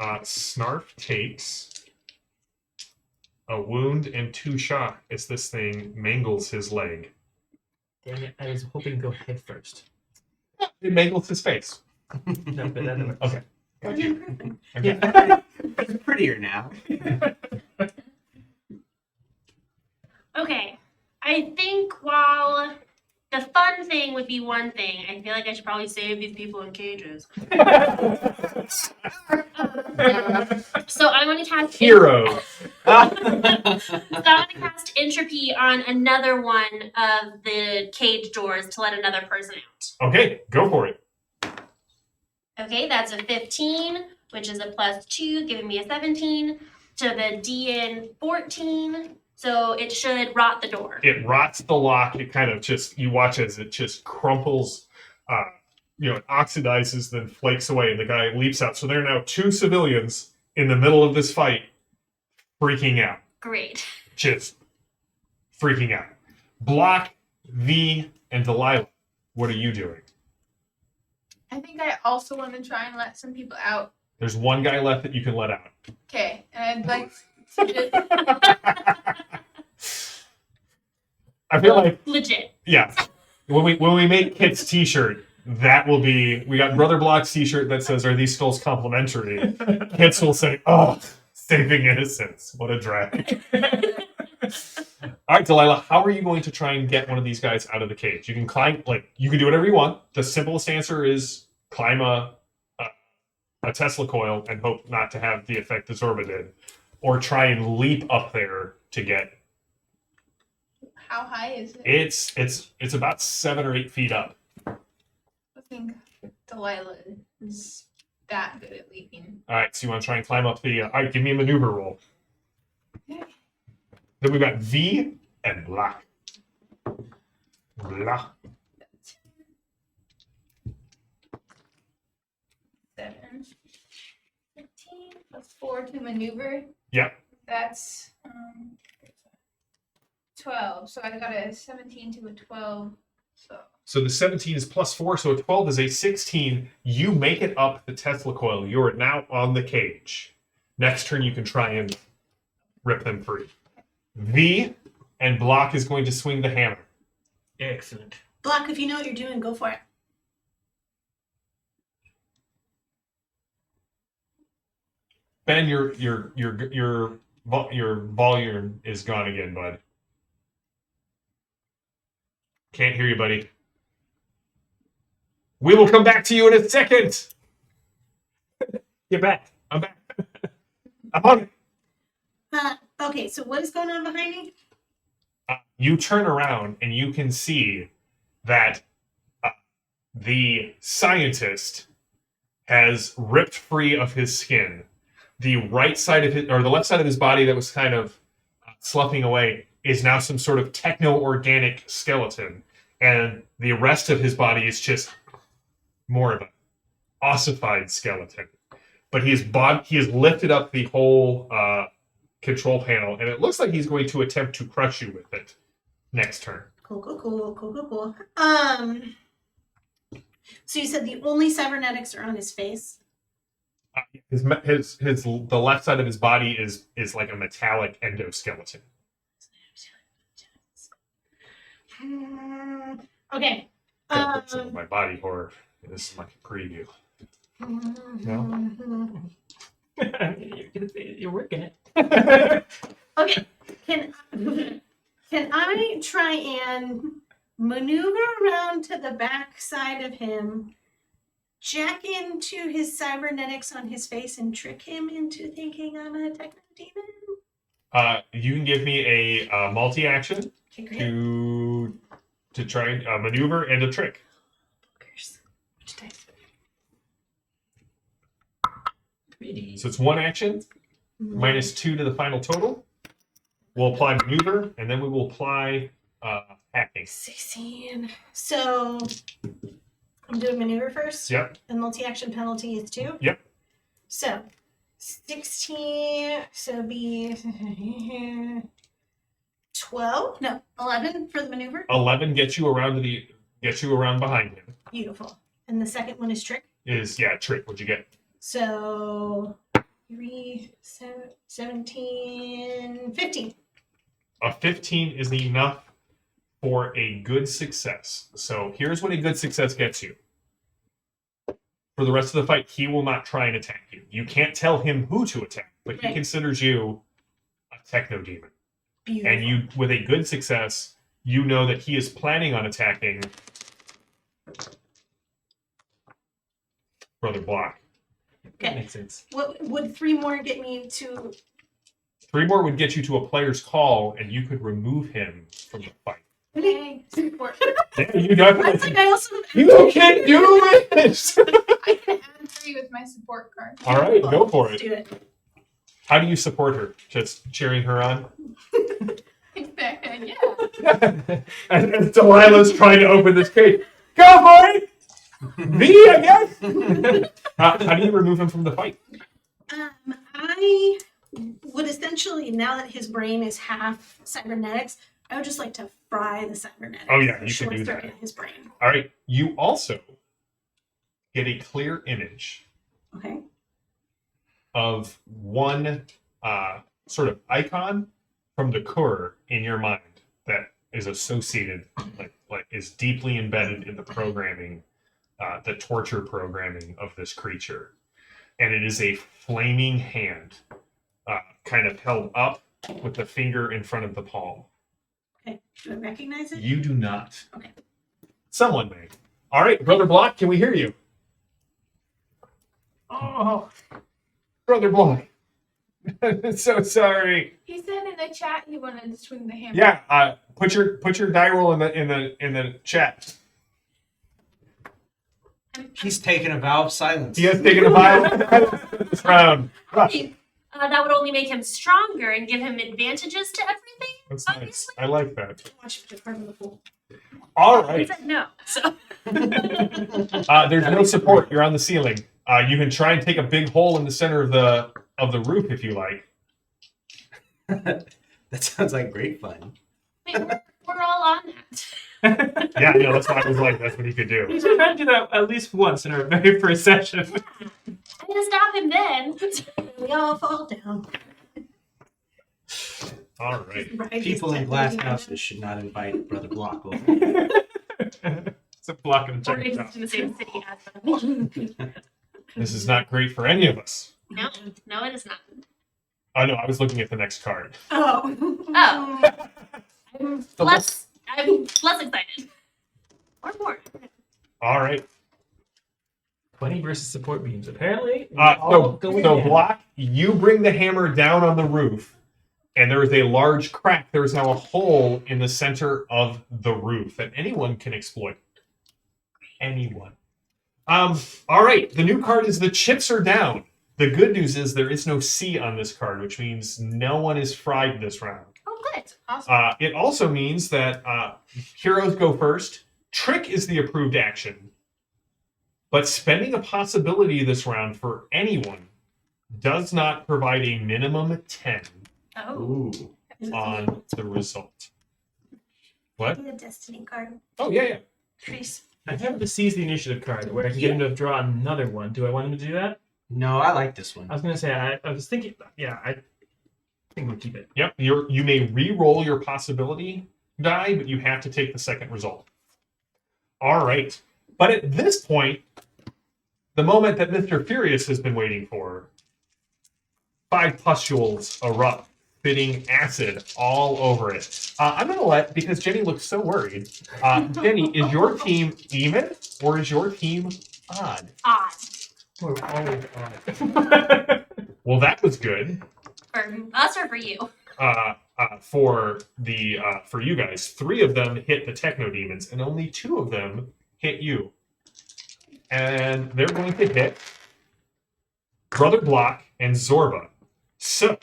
Snarf takes a wound and 2 shock as this thing mangles his leg. Damn it! I was hoping to go head first. It mangles his face. No, but that never. Okay. Got you. improving. Okay. It's prettier now. Okay. I think while the fun thing would be one thing, I feel like I should probably save these people in cages. So I'm going to cast Hero. So I'm going to cast entropy on another one of the cage doors to let another person out. Okay, go for it. Okay, that's a 15, which is a +2, giving me a 17. To the DN 14, so it should rot the door. It rots the lock. It kind of just, you watch as it just crumples, it oxidizes, then flakes away, and the guy leaps out. So there are now 2 civilians in the middle of this fight freaking out. Great. Just freaking out. Block, V, and Delilah. What are you doing? I think I also want to try and let some people out. There's 1 guy left that you can let out. Okay, and I'd like to just I feel like, Legit. yeah. When we make Kit's t-shirt, that will be, we got Brother Block's t-shirt that says, "Are these skulls complimentary?" Kit's will say, "Oh, saving innocence. What a drag." All right, Delilah, how are you going to try and get one of these guys out of the cage? You can climb, you can do whatever you want. The simplest answer is climb a Tesla coil and hope not to have the effect that Zorba did, or try and leap up there to get. how high is it? It's about 7 or 8 feet up. I think Delilah is that good at leaping. All right, so you want to try and climb up the. All right, give me a maneuver roll. Okay. Then we've got V and Block. Blah. 7, 15 plus 4 to maneuver. Yep. That's 12. So I got a 17 to a 12. So the 17 is +4, so a 12 is a 16. You make it up the Tesla coil. You are now on the cage. Next turn, you can try and rip them free. V and Block is going to swing the hammer. Excellent. Block, if you know what you're doing, go for it. Ben, your volume is gone again, bud. Can't hear you, buddy. We will come back to you in a second. You're back. I'm back. I'm on it. Okay, so what is going on behind me? You turn around and you can see that the scientist has ripped free of his skin. The right side of his, or the left side of his body that was kind of sloughing away is now some sort of techno-organic skeleton. And the rest of his body is just more of an ossified skeleton. But he has lifted up the whole control panel, and it looks like he's going to attempt to crush you with it next turn. Cool. So you said the only cybernetics are on his face. The left side of his body is like a metallic endoskeleton. Okay. Gotta put some of my body horror. This is like a preview. No? You're working it. Okay. Can I try and maneuver around to the back side of him, jack into his cybernetics on his face, and trick him into thinking I'm a techno demon? You can give me a multi-action Okay, great. to try and maneuver and a trick. Which dice? Pretty. So it's 1 action minus 2 to the final total. We'll apply maneuver, and then we will apply hacking. 16. So I'm doing maneuver first. Yep. The multi-action penalty is 2. Yep. So 16. So be 12. No, 11 for the maneuver. 11 gets you around behind him. Beautiful. And the second one is trick. Trick. What'd you get? So 3, 17, 15. A 15 is enough for a good success. So here's what a good success gets you. for the rest of the fight, he will not try and attack you. You can't tell him who to attack, but he Right. considers you a techno demon. Beautiful. And you, with a good success, you know that he is planning on attacking Brother Block. That Okay. makes sense. What would 3 more get me to? 3 more would get you to a player's call, and you could remove him from the fight. Yay, support. Yeah, you I definitely. think I also. You can do it! I can add 3 with my support card. All right, go for Let's it. do it. How do you support her? Just cheering her on? Yeah. As Delilah's trying to open this cage. Go for it! Me, I guess? How do you remove him from the fight? I would essentially, now that his brain is half cybernetics, I would just like to fry the cybernetics. Oh, yeah, for you can do short-circuit that. His brain. All right, you also get a clear image Okay. of one sort of icon from the Kur in your mind that is associated, like is deeply embedded in the programming, the torture programming of this creature. And it is a flaming hand, kind of held up with the finger in front of the palm. Okay. Do I recognize it? You do not. Okay. Someone may. All right, Brother Block, can we hear you? Oh, Brother Block. So sorry. He said in the chat he wanted to swing the hammer. Yeah, put your die roll in the chat. He's taken a vow of silence. He has taken a violent this round. That would only make him stronger and give him advantages to everything. That's nice. I like that. Watch it part of the pool. All He right. said no. So There's no support. You're on the ceiling. You can try and take a big hole in the center of the roof if you like. That sounds like great fun. I mean, we're all on that. Yeah, that's what I was like. That's what he could do. we tried to do that at least once in our very first session. I'm gonna stop him then. We all fall down. All right. Right, People just in glass technically- houses should not invite Brother Block over. It's a block and Or check he's it out. in the same city as them. This is not great for any of us. No, no, it is not. Oh no, I was looking at the next card. Oh. Oh. I'm So less excited. Or more. All right. 20 versus support beams. Apparently, we So all go in. Block, you bring the hammer down on the roof, and there is a large crack. There is now a hole in the center of the roof that anyone can exploit. Anyone. All right. The new card is the chips are down. The good news is there is no C on this card, which means no one is fried this round. Oh, good. Awesome. It also means that heroes go first. Trick is the approved action. But spending a possibility this round for anyone does not provide a minimum 10 Oh. Ooh. Is it on the result. What? the destiny card? Oh, yeah. Trace. I have the seize the initiative card where I can get him to draw another one. Do I want him to do that? No, I like this one. I was gonna say I was thinking. Yeah, I think we'll keep it. Yep. You may re-roll your possibility die, but you have to take the second result. All right. But at this point, the moment that Mr. Furious has been waiting for, 5 pustules erupt, spitting acid all over it. I'm going to let, because Jenny looks so worried, Jenny, is your team even or is your team odd? Odd. We're always on it. Well, that was good. For us or for you? For you guys, 3 of them hit the techno demons, and only 2 of them hit you. And they're going to hit Brother Block and Zorba. So,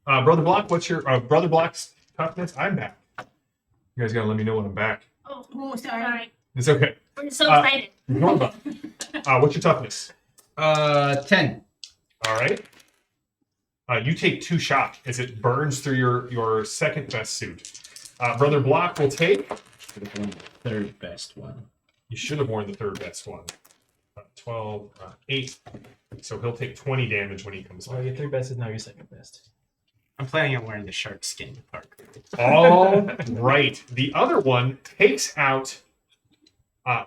Brother Block, what's your Brother Block's toughness? I'm back. You guys gotta let me know when I'm back. Oh, Oh, sorry. sorry. It's okay. We're so Uh, excited. Zorba, what's your toughness? 10. All right. You take 2 shots as it burns through your second best suit. Brother Block will take. Third best one. You should have worn the third best one. 12, 8. So he'll take 20 damage when he comes Well, back. your third best is now your second best. I'm planning on wearing the shark skin part. All right. The other one takes out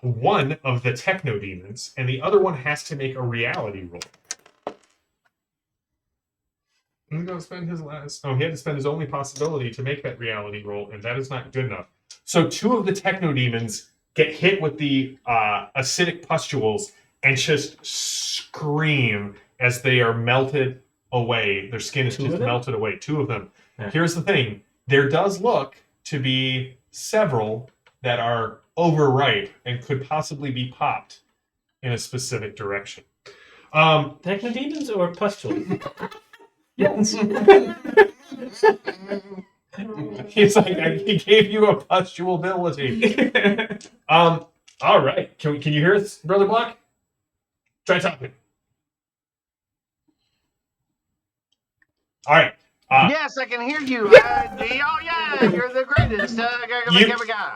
one of the techno demons, and the other one has to make a reality roll. He's going to spend his last. Oh, he had to spend his only possibility to make that reality roll, and that is not good enough. So two of the techno demons get hit with the acidic pustules and just scream as they are melted away. Their skin is just melted away. Two of them. Yeah. Here's the thing: there does look to be several that are overripe and could possibly be popped in a specific direction. Technodemons or pustules? Yes. He's like, he gave you a pustule ability. All right. Can you hear us, Brother Block? Try talking. All right. Yes, I can hear you. Oh yeah, you're the greatest.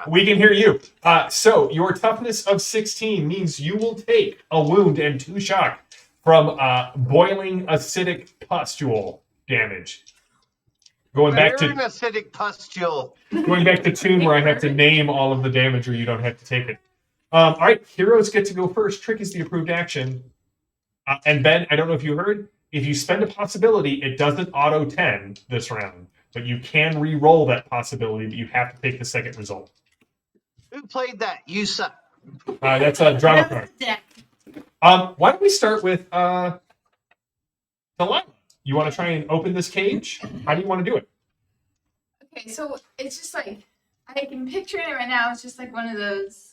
We can hear you. So your toughness of 16 means you will take a wound and 2 shock from boiling acidic pustule damage. Going back to acidic pustule. Going back to Toon, where I have to name all of the damage, or you don't have to take it. All right, heroes get to go first. Trick is the approved action. And Ben, I don't know if you heard. If you spend a possibility, it doesn't auto 10 this round, but you can re-roll that possibility, but you have to take the second result. Who played that? You suck. That's a drama card. Why don't we start with Delilah? You want to try and open this cage? How do you want to do it? Okay, so it's just like I can picture it right now. It's just like one of those.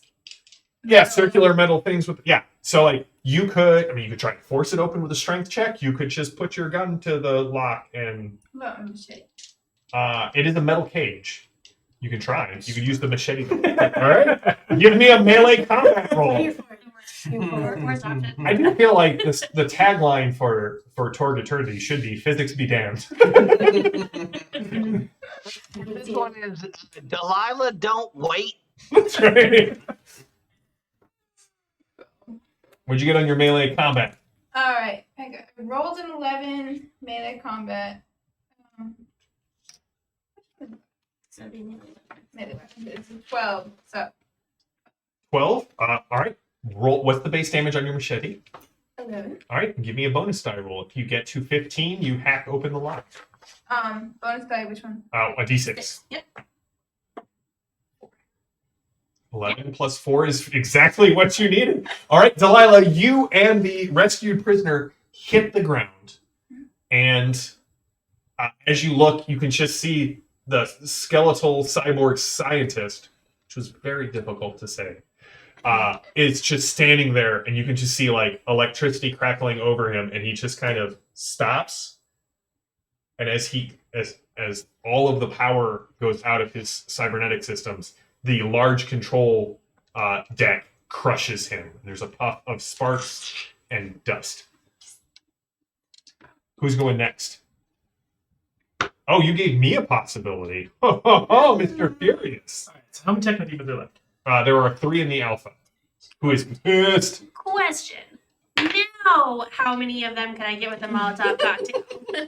Yeah, circular metal things with So like you could try and force it open with a strength check. You could just put your gun to the lock and Machete. it is a metal cage. You can try. You could use the machete. All right. Give me a melee combat roll. Where's option? I do feel like the tagline for Torg Eternity should be "Physics be damned." This one is Delilah. Don't wait. That's right. What'd you get on your melee combat? All right, I rolled an 11 melee combat. Melee weapon. It's a 12. So 12. All right. Roll. What's the base damage on your machete? 11. All right. Give me a bonus die roll. If you get to 15, you hack open the lock. Bonus die. Which one? A d6. Yep. 11 plus 4 is exactly what you needed. All right, Delilah, you and the rescued prisoner hit the ground. And as you look, you can just see the skeletal cyborg scientist, which was very difficult to say, is just standing there. And you can just see like electricity crackling over him. And he just kind of stops. And as all of the power goes out of his cybernetic systems, the large control deck crushes him. There's a puff of sparks and dust. Who's going next? Oh, you gave me a possibility. Oh, Mr. Furious. All right, so how many technodemons are left? There are 3 in the alpha. Who is pissed? Question. Now, how many of them can I get with a Molotov cocktail?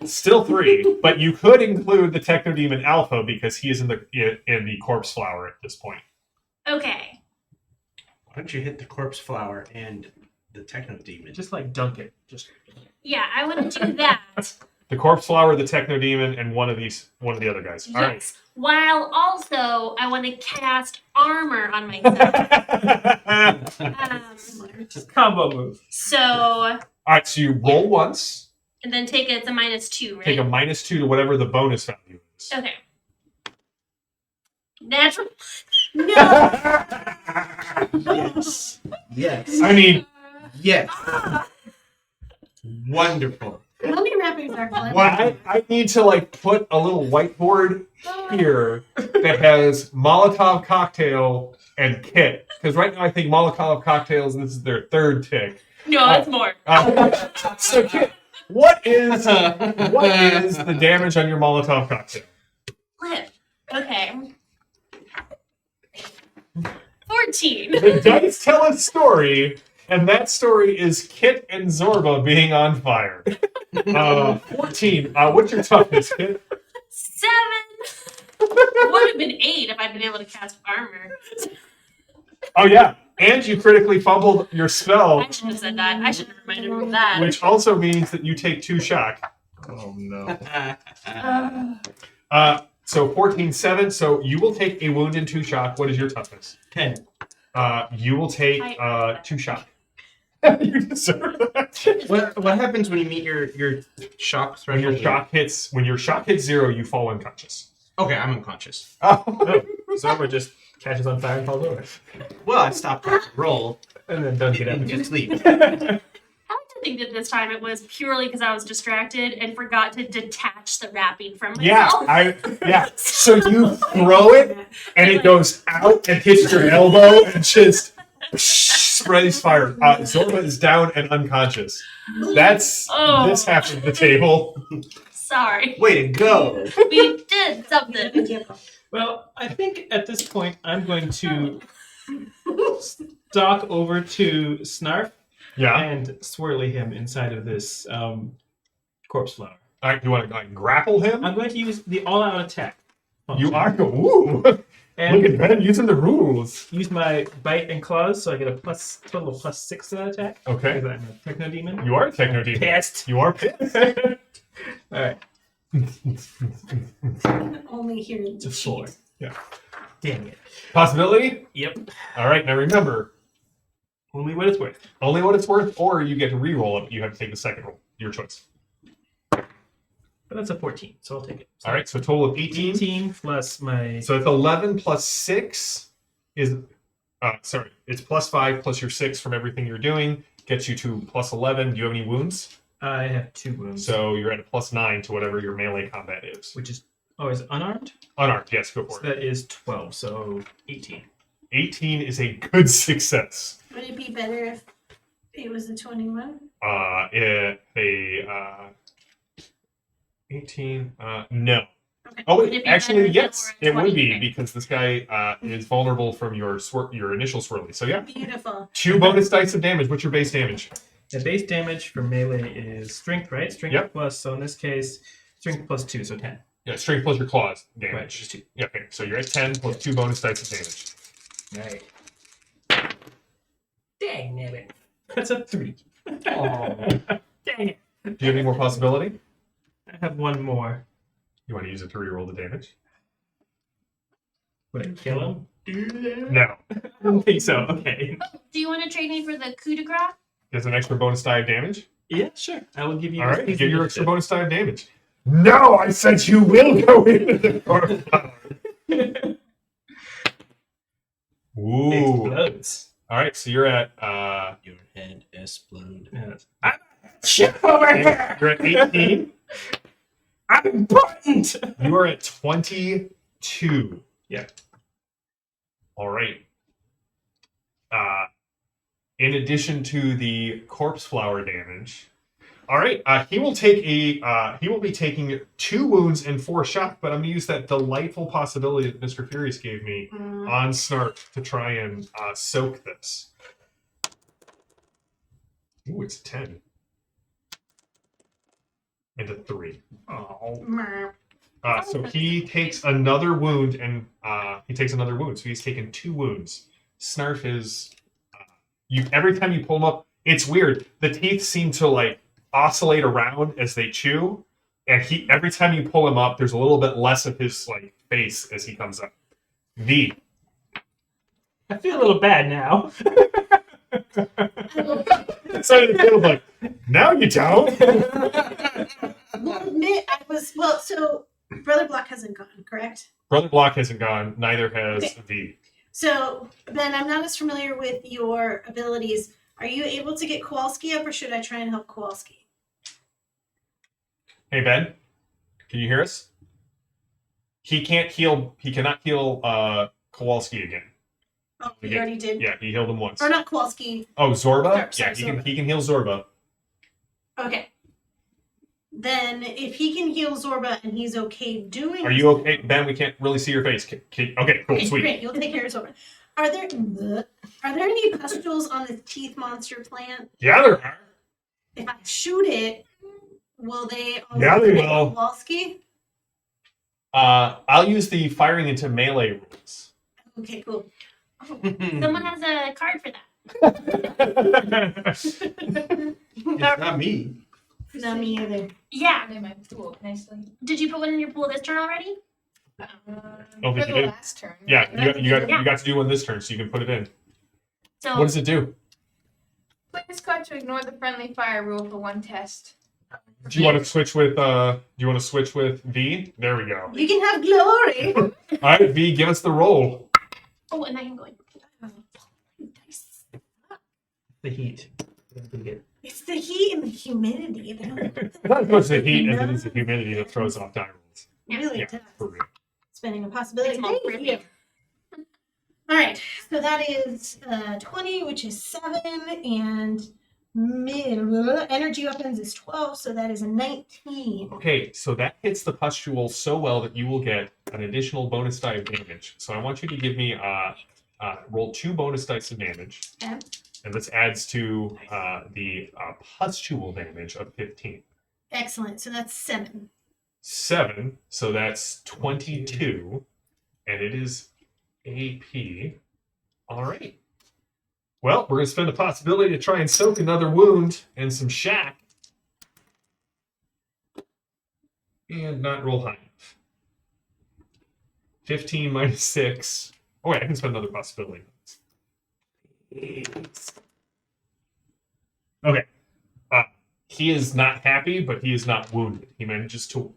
Still 3, but you could include the Technodemon Alpha because he is in the corpse flower at this point. Okay. Why don't you hit the corpse flower and the techno demon? Just like dunk it. Yeah, I want to do that. The corpse flower, the Technodemon, and one of the other guys. All right. Yes. While also, I want to cast armor on myself. Just combo move. So. All right, so you roll once. And then take it. It's a -2, right? Take a -2 to whatever the bonus value is. Okay. Natural. No. Yes. Yes. I mean, Yes. Wonderful. Let me wrap these up. I need to like put a little whiteboard here that has Molotov cocktail and kit, because right now I think Molotov cocktails. This is their 3rd tick. No, it's more. So Kit, what is the damage on your Molotov cocktail? Flip. Okay. 14. The dice tell a story, and that story is Kit and Zorba being on fire. 14. What's your toughness, Kit? 7. Would have been 8 if I'd been able to cast armor. Oh yeah, and you critically fumbled your spell, I shouldn't have said that. I should have reminded him of that. which also means that you take 2 shock. Oh no. So 14-7. So you will take a wound and 2 shock. What is your toughness? 10. You will take 2 shock. You deserve that. What happens when you meet your shock When threshold? your shock hits 0, you fall unconscious. Okay, I'm unconscious. Oh. Zorba just catches on fire and falls over. Well, I stopped the roll And then doesn't get up and again. just leave. I like to think that this time it was purely because I was distracted and forgot to detach the wrapping from myself. Yeah. So you throw it, and it goes out and hits your elbow and just sprays fire. Zorba is down and unconscious. That's this half of the table. Sorry. Way to go! We did something. Well, I think at this point I'm going to stalk over to Snarf Yeah. and swirly him inside of this corpse flower. All right. You want to grapple him? I'm going to use the all-out attack. You function. are. Ooh. And Look at Ben using the rules. use my bite and claws, so I get a total of +6 to that attack. Okay. Because I'm a techno demon. You are a techno demon. Pissed. You are pissed. All right, Only here in it's a 4. Yeah. Dang it. Possibility? Yep. All right. Now remember, Only what it's worth. only what it's worth, or you get to re-roll it. You have to take the second roll. Your choice. But that's a 14, so I'll take it. So All right. So a total of 18. 18 plus my... So it's 11 plus 6 is, sorry, it's +5 plus your 6 from everything you're doing gets you to +11. Do you have any wounds? I have 2 wounds. So you're at a +9 to whatever your melee combat is. Which is... Oh, is it unarmed? Unarmed, yes, go So for it. that is 12, so 18. 18 is a good success. Would it be better if it was a 21? 18, no. Okay. Oh, Would it be actually, better if yes, it were it would 20? be because this guy is vulnerable from your initial swirly. So yeah, Beautiful. 2 bonus dice of damage. What's your base damage? The base damage for melee is strength, right? Strength Yep. plus, so in this case, strength plus 2, so 10. Yeah, strength plus your claws Right, damage. just 2. Yeah, okay, so you're at 10 plus 2 bonus dice of damage. Right. Dang it. That's a 3. Dang Dang it. Do you have any more possibility? I have one more. You want to use it to reroll the damage? Would I kill him? No. I don't think so. Okay. Do you want to trade me for the coup de grace? Gets an extra bonus die of damage. Yeah, sure. I will give you. All right, this get your initiative. extra bonus die of damage. No, I said you will go into the corner. Ooh. Explodes. All right, so you're at Your head explode. Yes. Shit over here. you're at 18. I'm important. You are at 22. Yeah. All right. In addition to the corpse flower damage, all right, he will take he will be taking 2 wounds and 4 shock, but I'm gonna use that delightful possibility that Mr. Furious gave me on Snark to try and soak this. Ooh, it's 10. And a 3. Merp. So he takes another wound, and so he's taken 2 wounds. Snarf is every time you pull him up, it's weird. The teeth seem to like oscillate around as they chew, and every time you pull him up, there's a little bit less of his like face as he comes up. V. I feel a little bad now. So it feels like now you don't. Well, admit I was so Brother Block hasn't gone, correct? Brother Block hasn't gone. Neither has Okay. V. So Ben, I'm not as familiar with your abilities. Are you able to get Kowalski up, or should I try and help Kowalski? Hey Ben, can you hear us? He can't heal. He cannot heal Kowalski again. Oh, he Okay. already did. Yeah, he healed him once. Or not Kowalski. Oh, Zorba? Sorry, Yeah, Zorba. he can heal Zorba. Okay. Then if he can heal Zorba and he's okay doing Are you okay, Ben? We can't really see your face. Okay, cool, Okay, sweet. great. You'll take care of Zorba. Are there any pustules on the teeth monster plant? Yeah, there are. If I shoot it, will they also Yeah, they hit will. Kowalski? I'll use the firing into melee rules. Okay, cool. Someone has a card for that. It's not me. Not me either. Yeah. In my pool, nicely. Did you put one in your pool this turn already? Don't think For you the did. last turn. Yeah, right? you got to do one this turn, so you can put it in. So What does it do? Players got to ignore the friendly fire rule for one test. Do you want to switch with V? There we go. You can have glory. All right, V, give us the roll. oh, and I am going. The heat. It's the heat and the humidity. They're It's not as much the heat as it is the humidity that throws off die rolls. really Yeah, tough. for real. Spending a possibility. It's more Thank grippy. you. All right, so that is 20, which is 7, and energy weapons is 12, so that is a 19. Okay, so that hits the pustule so well that you will get an additional bonus die of damage. So I want you to give me roll 2 bonus dice of damage. Okay. And this adds to the pustule damage of 15. Excellent, so that's 7. 7, so that's 22. And it is AP. All right. Well, we're going to spend a possibility to try and soak another wound and some shack. And not roll high enough. 15 minus 6. Oh, wait, I can spend another possibility. Okay. He is not happy, but he is not wounded. He manages to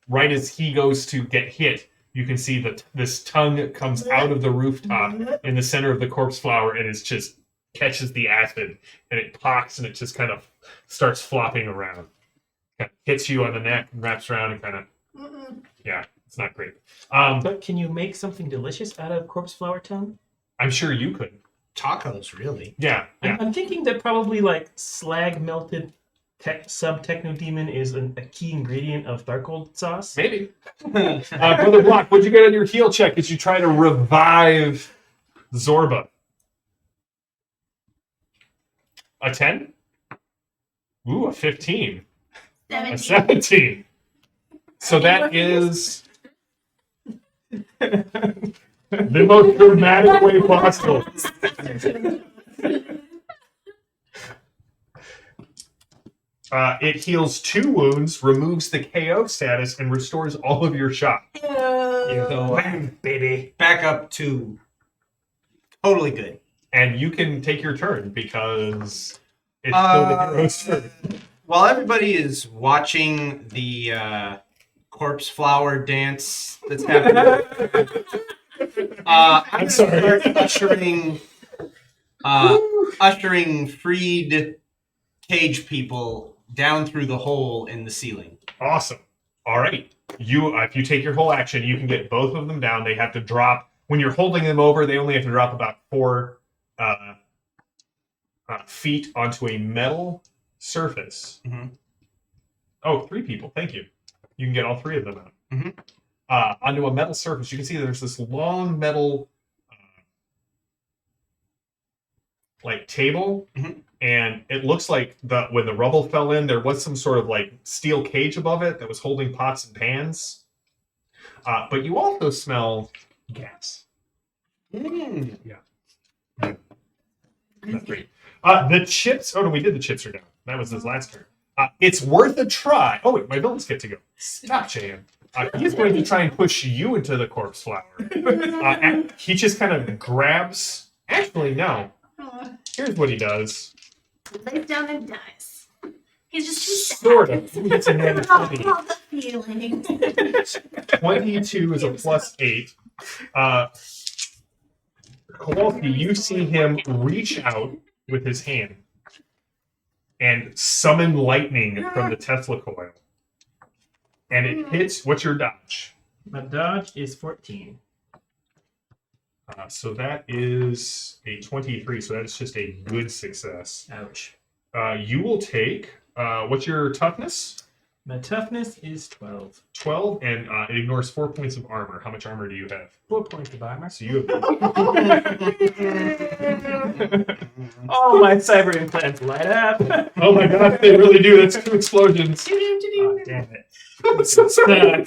right as he goes to get hit, you can see that this tongue comes out of the rooftop in the center of the corpse flower and it just catches the acid and it pocks and it just kind of starts flopping around. Kind of hits you on the neck and wraps around and kind of, yeah, it's not great. But can you make something delicious out of corpse flower tongue? I'm sure you could. Tacos, really? Yeah, yeah. I'm thinking that probably like slag melted sub-techno demon is a key ingredient of Darkhold sauce. Maybe. Brother Block, what'd you get on your heal check as you try to revive Zorba? A 10? Ooh, a 15. A 17. So that is the most dramatic way possible. It heals 2 wounds, removes the KO status, and restores all of your shock. So, baby. Back up to totally good. And you can take your turn because it's still the hero's turn. While everybody is watching the corpse flower dance that's happening, I'm sorry. ushering freed cage people down through the hole in the ceiling. Awesome. All right. You, if you take your whole action, you can get both of them down. They have to drop when you're holding them over. They only have to drop about 4 feet onto a metal surface. Mhm. Oh, 3 people. Thank you. You can get all 3 of them out. Mhm. Onto a metal surface. You can see there's this long metal like table, and it looks like when the rubble fell in, there was some sort of like steel cage above it that was holding pots and pans. But you also smell gas. Yeah. That's great. The chips. Oh no, we did the chips are down. That was his last turn. It's worth a try. Oh wait, my villains get to go. Stop, Jan. He's going to try and push you into the corpse flower. And he just kind of grabs. Actually, no. Here's what he does. Lays down and dies. He's just too sad. Sort of. He gets a net of 20. All the feelings. 22 is a plus 8. Kowalski, you see him reach out with his hand and summon lightning from the Tesla coil. And it hits. What's your dodge? My dodge is 14. So that is a 23. So that is just a good success. Ouch. You will take. What's your toughness? My toughness is 12. 12, and it ignores 4 points of armor. How much armor do you have? 4 points of armor. So you have. Oh, my cyber implants light up. Oh my god, they really do. That's 2 explosions. Oh, damn it. I'm so sorry.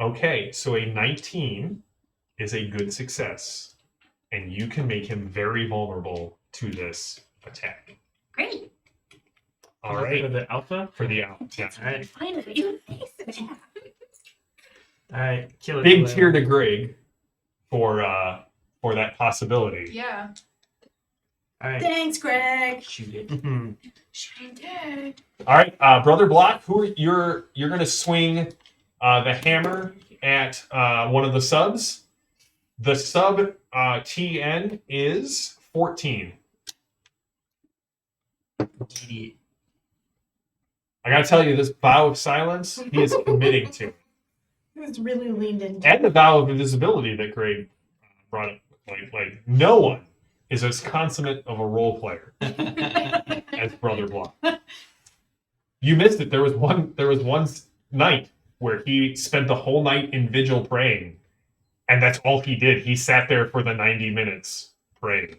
Okay, so a 19 is a good success, and you can make him very vulnerable to this attack. Great. All For right, the alpha. for the out. Yeah. All right. Finally. All right. Kill it. Big Delilah. tear to Greg for that possibility. Yeah. All right. Thanks, Greg. Shoot it. She did. All right, Brother Block, you're gonna swing the hammer at one of the subs. The sub TN is 14. Idiot. I gotta tell you, this vow of silence he is committing to, It was really leaned into. and the vow of invisibility that Greg brought up. Like no one is as consummate of a role player as Brother Block. You missed it. There was one night where he spent the whole night in vigil praying, and that's all he did. He sat there for the 90 minutes praying.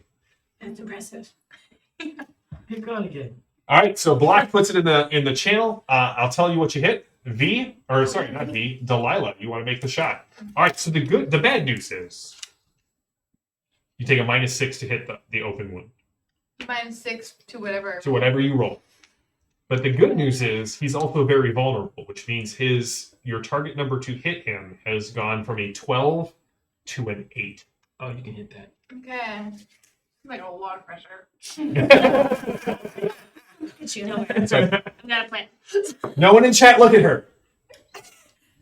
That's impressive. Keep going again. All right, so Block puts it in the channel. I'll tell you what you hit. Not V. Delilah, you want to make the shot. All right, so the bad news is you take a -6 to hit the open wound. -6 to whatever. To whatever you roll. But the good news is he's also very vulnerable, which means your target number to hit him has gone from a 12 to an 8. Oh, you can hit that. Okay. Like a lot of pressure. It's you. I've got a plan. No one in chat, look at her.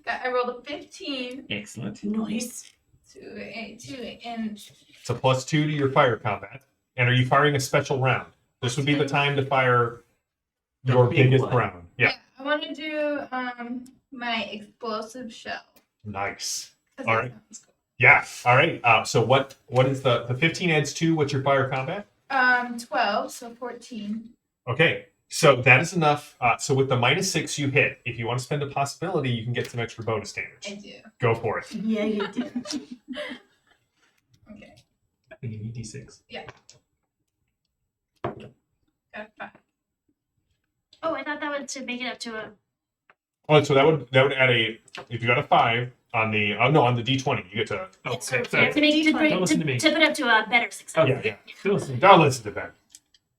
I rolled a 15 Excellent. Nice. to a 2, and It's a +2 to your fire combat. And are you firing a special round? This would be the time to fire your big biggest one. round. Yeah. I want to do my explosive shell. Nice. 'Cause All that right. sounds cool. Yeah. All right. So what is the 15 adds 2? What's your fire combat? 12, so 14. Okay. So that is enough. So with the -6 you hit, if you want to spend a possibility, you can get some extra bonus damage. I do. Go for it. Yeah, you did. Okay. I can give you D6. Got 5. Oh, I thought that was to make it up to a. Oh, so that would add if you got a 5 on the on the D20, you get to. Oh, It's okay. okay. Sorry. To make to, Don't listen to me. put it up to a better success. Okay. Yeah, yeah. Don't listen. Don't listen to Ben.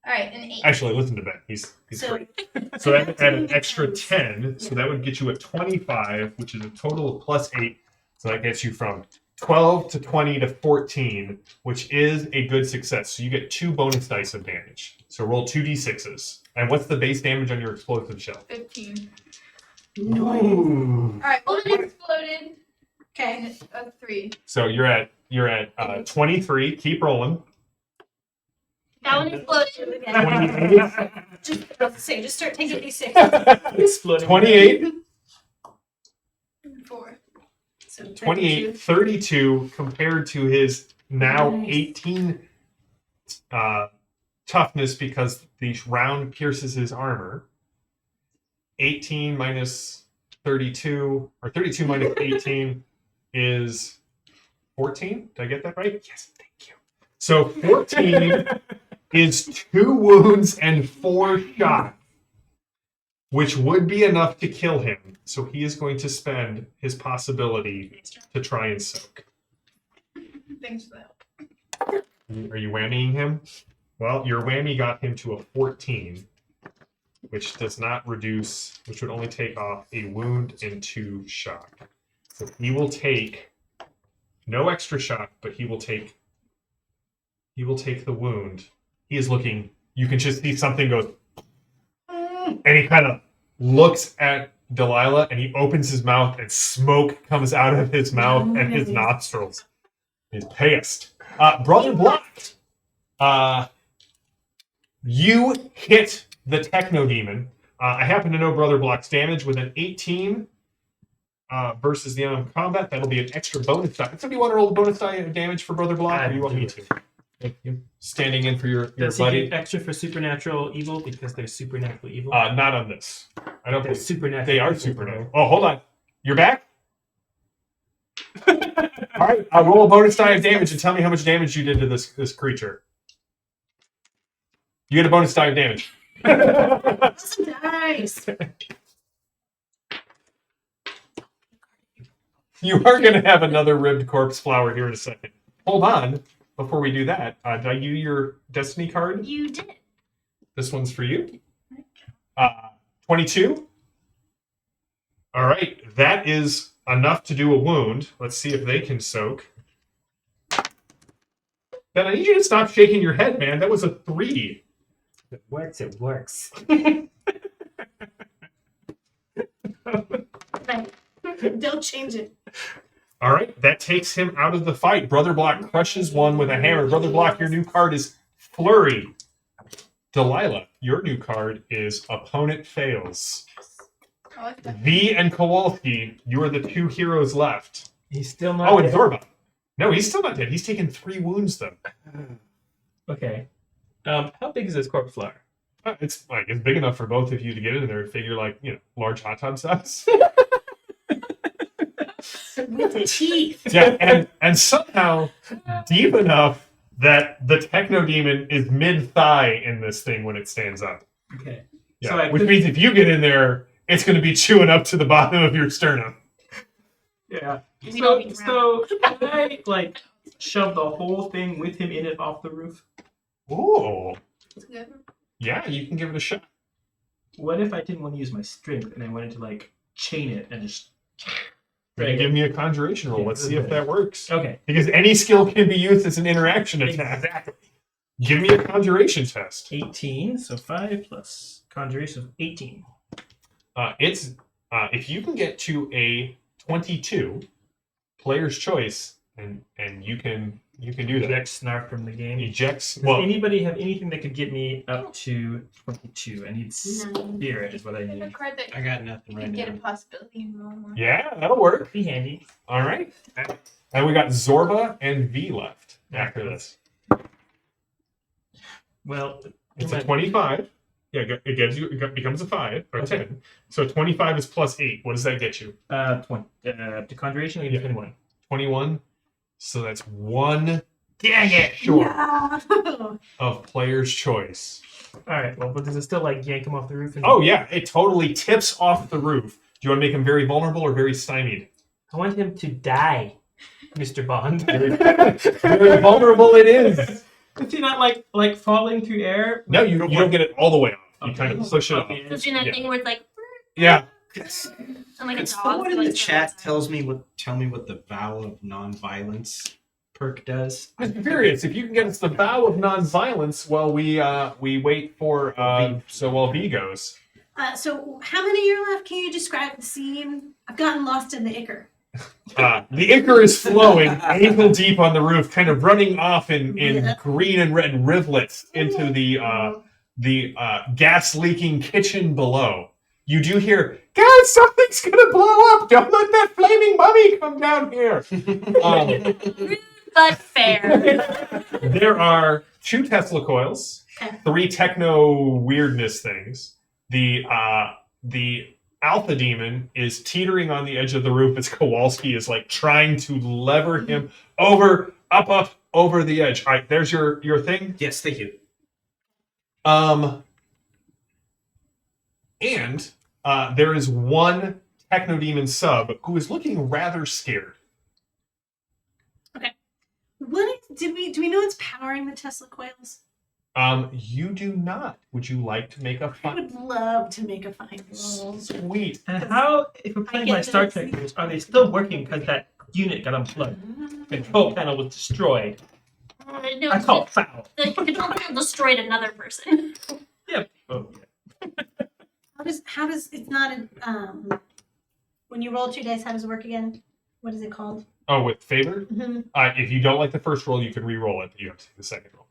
All right, an 8. Actually, listen to Ben. He's So great. So that would add an extra 10. So that would get you at 25, which is a total of +8. So that gets you from 12 to 20 to 14, which is a good success. So you get 2 bonus dice of damage. So roll 2d6s. And what's the base damage on your explosive shell? 15. nice. All right, well, it exploded. Okay. And it's a 3. So you're at 23. Keep rolling. That one exploded. 28. Just start taking these 6. Exploding. 28. 4. So 28, 32 compared to his now Nice. 18 toughness because the round pierces his armor. 18 minus 32, or 32 minus 18 is 14. Did I get that right? Yes, thank you. So 14 is 2 wounds and 4 shots, which would be enough to kill him. So he is going to spend his possibility to try and soak. Thanks for the help. Are you whammying him? Well, your whammy got him to a 14, which does not reduce, which would only take off a wound and 2 shock. So he will take no extra shock, but he will take the wound. He is looking, you can just see something goes, and he kind of looks at Delilah and he opens his mouth and smoke comes out of his mouth and his nostrils. He's pissed. Brother Block, you hit the Techno Demon. I happen to know Brother Block's damage with an 18 versus the unarmed combat. That'll be an extra bonus die. Somebody want to roll a bonus die of damage for Brother Block, or do you want me to? Thank you. Standing in for your Does he buddy. get extra for supernatural evil because they're supernatural evil? Not on this. I don't They're believe supernatural. they are evil, supernatural. Oh, hold on. You're back? All right. Roll a bonus die of damage and tell me how much damage you did to this creature. You get a bonus die of damage. Nice. You are going to have another ribbed corpse flower here in a second. Hold on. Before we do that, did I give you your destiny card? You did. This one's for you. 22. All right. That is enough to do a wound. Let's see if they can soak. Ben, I need you to stop shaking your head, man. That was a 3. It works. It works. Right. Don't change it. All right. That takes him out of the fight. Brother Block crushes one with a hammer. Brother Block, your new card is Flurry. Delilah, your new card is Opponent Fails. I like that. V and Kowalski, you are the 2 heroes left. He's still not. Oh, and dead. Zorba. No, he's still not dead. He's taken 3 wounds, though. Okay. How big is this corpse flower? It's big enough for both of you to get in there. Figure large hot tub size. With teeth. Yeah, and somehow deep enough that the Techno Demon is mid-thigh in this thing when it stands up. Okay. Yeah, So I which could- means if you get in there, it's going to be chewing up to the bottom of your sternum. Yeah. We don't So, need so can I shove the whole thing with him in it off the roof? Ooh, It's good. yeah, you can give it a shot. What if I didn't want to use my strength and I wanted to chain it and just Give me a conjuration roll. Let's see if that works. Okay. Because any skill can be used as an interaction attack. Exactly. Give me a conjuration test. 18, so 5 plus conjuration of 18. It's if you can get to a 22, player's choice, and you can do that. Eject Snarf from the game. Ejects. Does Well, anybody have anything that could get me up to 22? I need No. spirit is what I I have a need. card that I got nothing can right get now. a possibility and roll more. yeah, that'll work. Be handy. All right. And we got Zorba and V left after this. Well, It's a 25. Yeah, it becomes a 5 or Okay. 10. So 25 is plus 8. What does that get you? 20. To conjuration, I need Yeah. 21. 21. So that's 1 Dang it! short No. of player's choice. All right. Well, but does it still yank him off the roof? Oh yeah, it totally tips off the roof. Do you want to make him very vulnerable or very stymied? I want him to die, Mr. Bond. Very vulnerable it is. Is he not like falling through air? No, you don't get it all the way off. You Okay. kind of push it off. Okay. So doing that Yeah. thing where it's like, Yeah. and like a Could dog. someone in like the chat goes tell me what the vow of non-violence perk does? I'm curious if you can get us the vow of non-violence while we wait for while V goes. So how many are left? Can you describe the scene? I've gotten lost in the ichor. The ichor is flowing ankle deep on the roof, kind of running off in Yeah. green and red rivulets into the gas leaking kitchen below. You do hear, guys, something's gonna blow up! Don't let that flaming mummy come down here. Rude but fair. There are 2 Tesla coils, Okay. 3 techno weirdness things. The Alpha Demon is teetering on the edge of the roof as Kowalski is trying to lever him over the edge. All right, there's your thing. Yes, thank you. And there is 1 Techno Demon sub who is looking rather scared. Do we know what's powering the Tesla coils? You do not. Would you like to make a I find? would love to make a find roll. Sweet. And how, if we're playing get my Star this. Trek rules, are they still working because that unit got unplugged? The control panel was destroyed. No, I call it foul. the control panel destroyed another person. Yep. Oh, yeah. How does it's not a when you roll 2 dice, how does it work again? What is it called? Oh, with favor? Mm-hmm. If you don't like the first roll, you can re-roll it. But you have to take the second roll.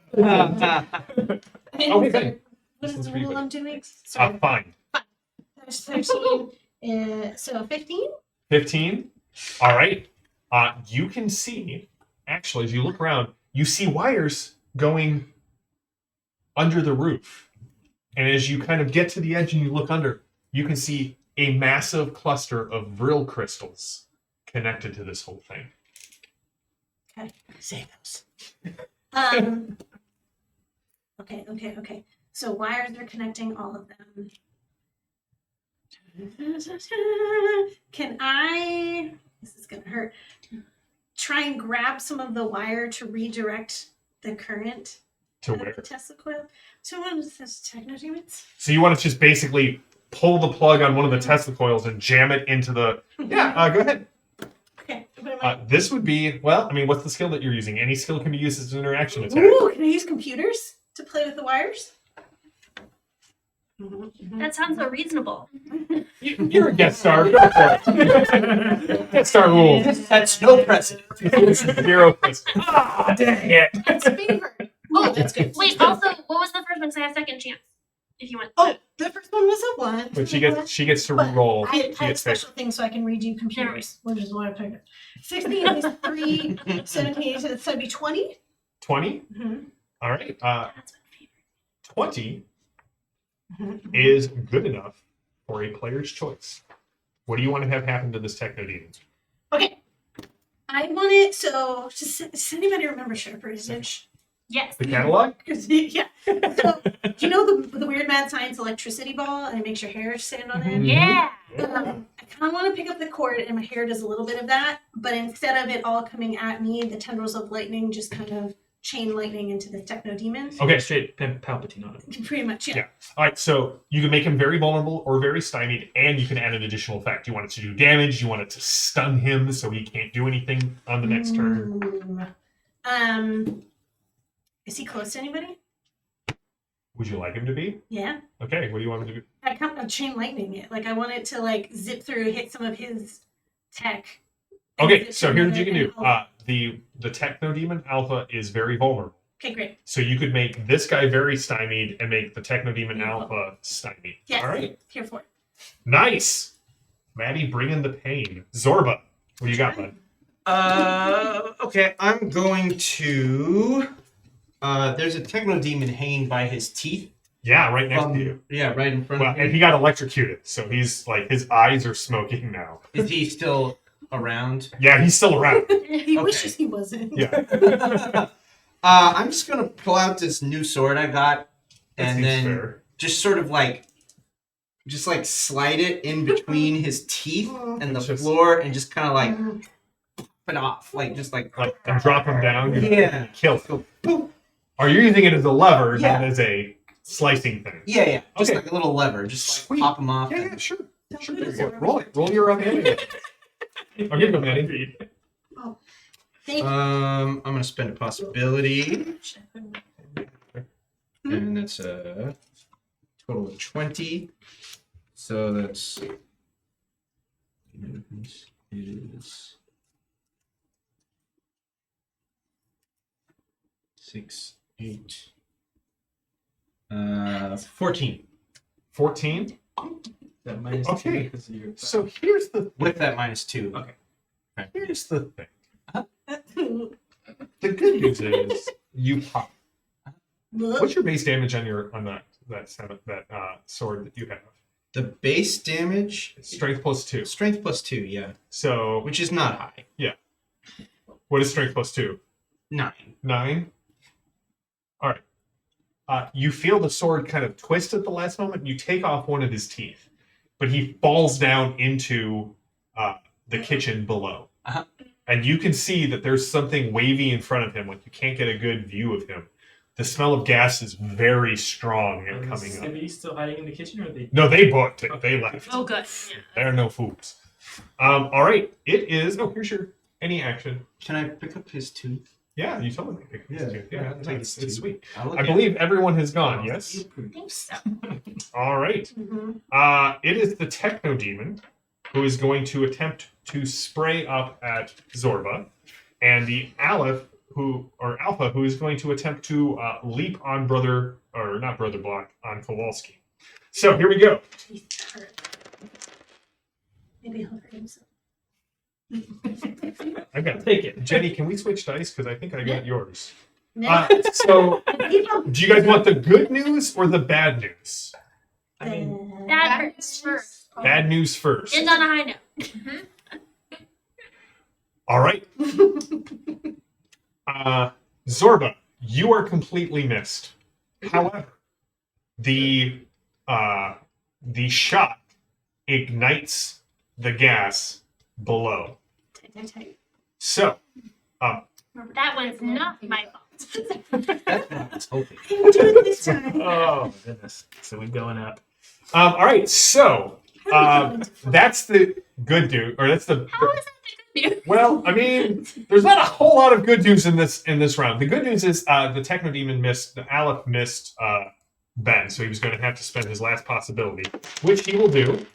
Okay. What is This one's the for you, rule buddy. I'm doing? Sorry. Fine. There's 13. So 15? 15. All right. You can see, actually, as you look around, you see wires going under the roof. And as you kind of get to the edge and you look under, you can see a massive cluster of vril crystals connected to this whole thing. Save those. Okay. So wires are connecting all of them. Can I? This is gonna hurt. Try and grab some of the wire to redirect the current To out where? of the Tesla coil. So one of those techno demons. So you want to just basically pull the plug on one of the Tesla coils and jam it into the. Yeah, go ahead. Okay. What am I? This would be, well, I mean, what's the skill that you're using? Any skill can be used as an interaction attack. Ooh, can I use computers to play with the wires? That sounds so reasonable. You're a guest star. Go for it. Guest star rules. That's no precedent. 0 plus. Ah, dang it. It's favored. Oh, that's good. Wait, also, what was the first one? Because I have second chance. If you want. Oh, the first one was a 1. But she gets to But roll. I She had a gets special thing so I can read you computers, which is what I picked. 16 is 3, 17, so that'd be 20. 20. Mm-hmm. All right. That's my favorite. 20 is good enough for a player's choice. What do you want to have happen to this techno demon? Okay. I want it so. Does anybody remember Sharper's Edge? Yes. The catalog? Yeah. So, do you know the Weird Mad Science electricity ball and it makes your hair stand on end? Yeah. I kind of want to pick up the cord, and my hair does a little bit of that, but instead of it all coming at me, the tendrils of lightning just kind of chain lightning into the techno demon. Okay. Straight Palpatine on it. Pretty much, yeah. Yeah. All right, so you can make him very vulnerable or very stymied, and you can add an additional effect. You want it to do damage. You want it to stun him so he can't do anything on the next turn. Is he close to anybody? Would you like him to be? Yeah. Okay, what do you want him to do? I can't chain lightning it. Like I want it to like zip through, hit some of his tech. and Okay, zip so through here's what you another can do. and The techno demon alpha is very vulnerable. okay, great. So you could make this guy very stymied and make the techno demon Yeah. alpha stymied. Yes. All right. Here for it. Nice. Maddie, bring in the pain. Zorba, what do you got, bud? Okay, I'm going to. There's a techno demon hanging by his teeth. Yeah, right next to you. Yeah, right in front Well, of and me. he got electrocuted, so he's like his eyes are smoking now. Is he still around? Yeah, he's still around. He Okay. wishes he wasn't. Yeah, I'm just gonna pull out this new sword I got, that and seems then fair. just sort of like, slide it in between his teeth and the Just- floor, and just kind of like pop it off, like And drop him down. Yeah. Kill. Are you using it as a lever, Yeah. not as a slicing thing? yeah, just Okay. like a little lever, just Sweet. like pop him off. Yeah, and- yeah, sure. Sure, Don't there you do go. it. Roll it. Roll your Maddie. I'll give him Maddie. Thank you. I'm gonna spend a possibility, and that's a total of 20. So that's is 6, 8, 14 14. That minus Okay. 2 because of your. So here's the with that -2. Okay. here's the thing. The good news is you pop. What's your base damage on that sword that you have? The base damage, Strength plus 2. strength +2, yeah, So which is not high. what is strength plus 2? 9. 9. All right. You feel the sword kind of twist at the last moment. You take off one of his teeth, but he falls down into the kitchen below. Uh-huh. And you can see that there's something wavy in front of him. Like you can't get a good view of him. The smell of gas is very strong and coming up. Somebody still hiding in the kitchen, or are they? No, they booked it. They left. Oh, good. Yeah. There are no fools. All right. It is. Oh, here's your any action. Can I pick up his tooth? Yeah, you told me. Yeah, Take it's his tooth. sweet. I'll look I at believe everyone has gone. Yes. I think so. All right. Mhm. It is the techno demon who is going to attempt to spray up at Zorba, and the alpha who is going to attempt to leap on not brother block on Kowalski. So here we go. He's hurt. Maybe he'll hurt himself. I got Take it. Jenny. Can we switch dice? Because I think I got yours. No. So People- do you guys want the good news or the bad news? I mean, Bad first. Bad news first. End on a high note. All right. Zorba, you are completely missed. However, the shot ignites the gas below. So, That one's not my fault. That's what I was hoping. I'm doing it this time. Oh goodness! So we're going up. all right. So that's the good dude, or that's the. How is that the good news? Well, I mean, there's not a whole lot of good news in this round. The good news is the Techno Demon missed. The Aleph missed Ben, so he was going to have to spend his last possibility, which he will do,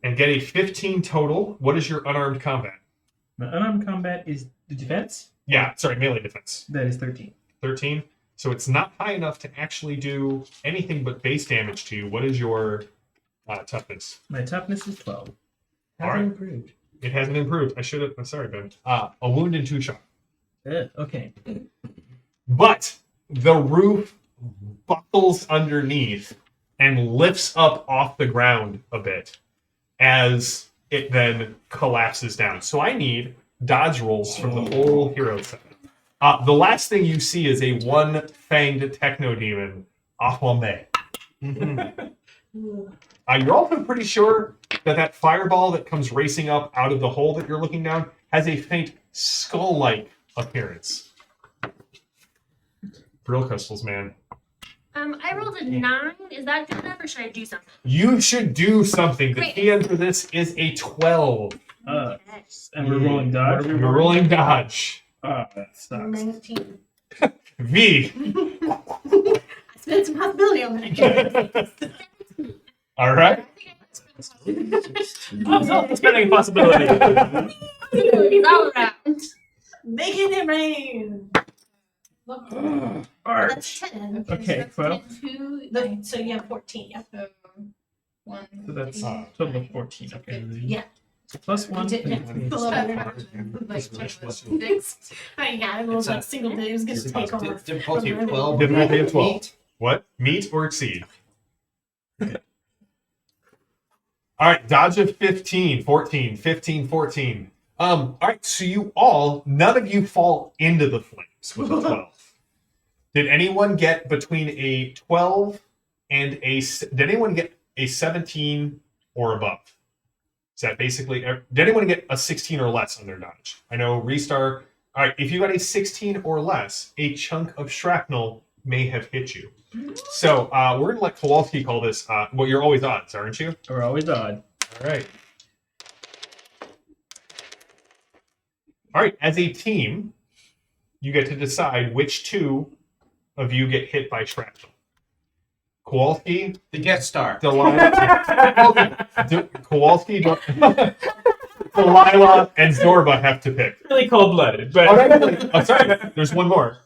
and get a 15 total. What is your unarmed combat? My unarmed combat is the defense. Yeah, sorry, melee defense. That is 13. 13. So it's not high enough to actually do anything but base damage to you. What is your toughness? My toughness is 12. All right. Improved. It hasn't improved. I should have. I'm sorry, Ben. A wound and 2 shock. Okay. But the roof buckles underneath and lifts up off the ground a bit as it then collapses down. So I need dodge rolls from the whole hero set. The last thing you see is a one-fanged Techno Demon, Ahwame. You're also pretty sure that fireball that comes racing up out of the hole that you're looking down has a faint skull-like appearance. Drill crystals, man. I rolled a 9. Is that good enough, or should I do something? You should do something. The Great. TN for this is a 12. And we're rolling dodge. You're rolling dodge. Oh, that sucks. 19. V. I spent some possibility on that. All right. I was also spending a possibility. All around. Making it rain. Art. That's 10. Okay, so that's 12. 10, 2, So you have 14. Yeah. so 1. So that's Ah. total of 14. Okay. Yeah. Plus 1. You did, yeah. Like, 6. I got it. It was like single day. It was going to take off. Difficulty of 12. Difficulty of 12. What? Meet or exceed? All right, dodge of 15, 14, 15, 14. All right, so none of you fall into the flames with a 12. Did anyone get between a 12 and did anyone get a 17 or above? Is that basically, did anyone get a 16 or less on their dodge? I know Restar, all right, if you got a 16 or less, a chunk of shrapnel may have hit you. So we're going to let Kowalski call this, well, you're always odds, aren't you? We're always odd. All right. All right, as a team, you get to decide which 2 of you get hit by shrapnel. Kowalski, The guest star. Delilah, Kowalski, Delilah, and Zorba have to pick. Really cold-blooded, but Oh, sorry, there's one more.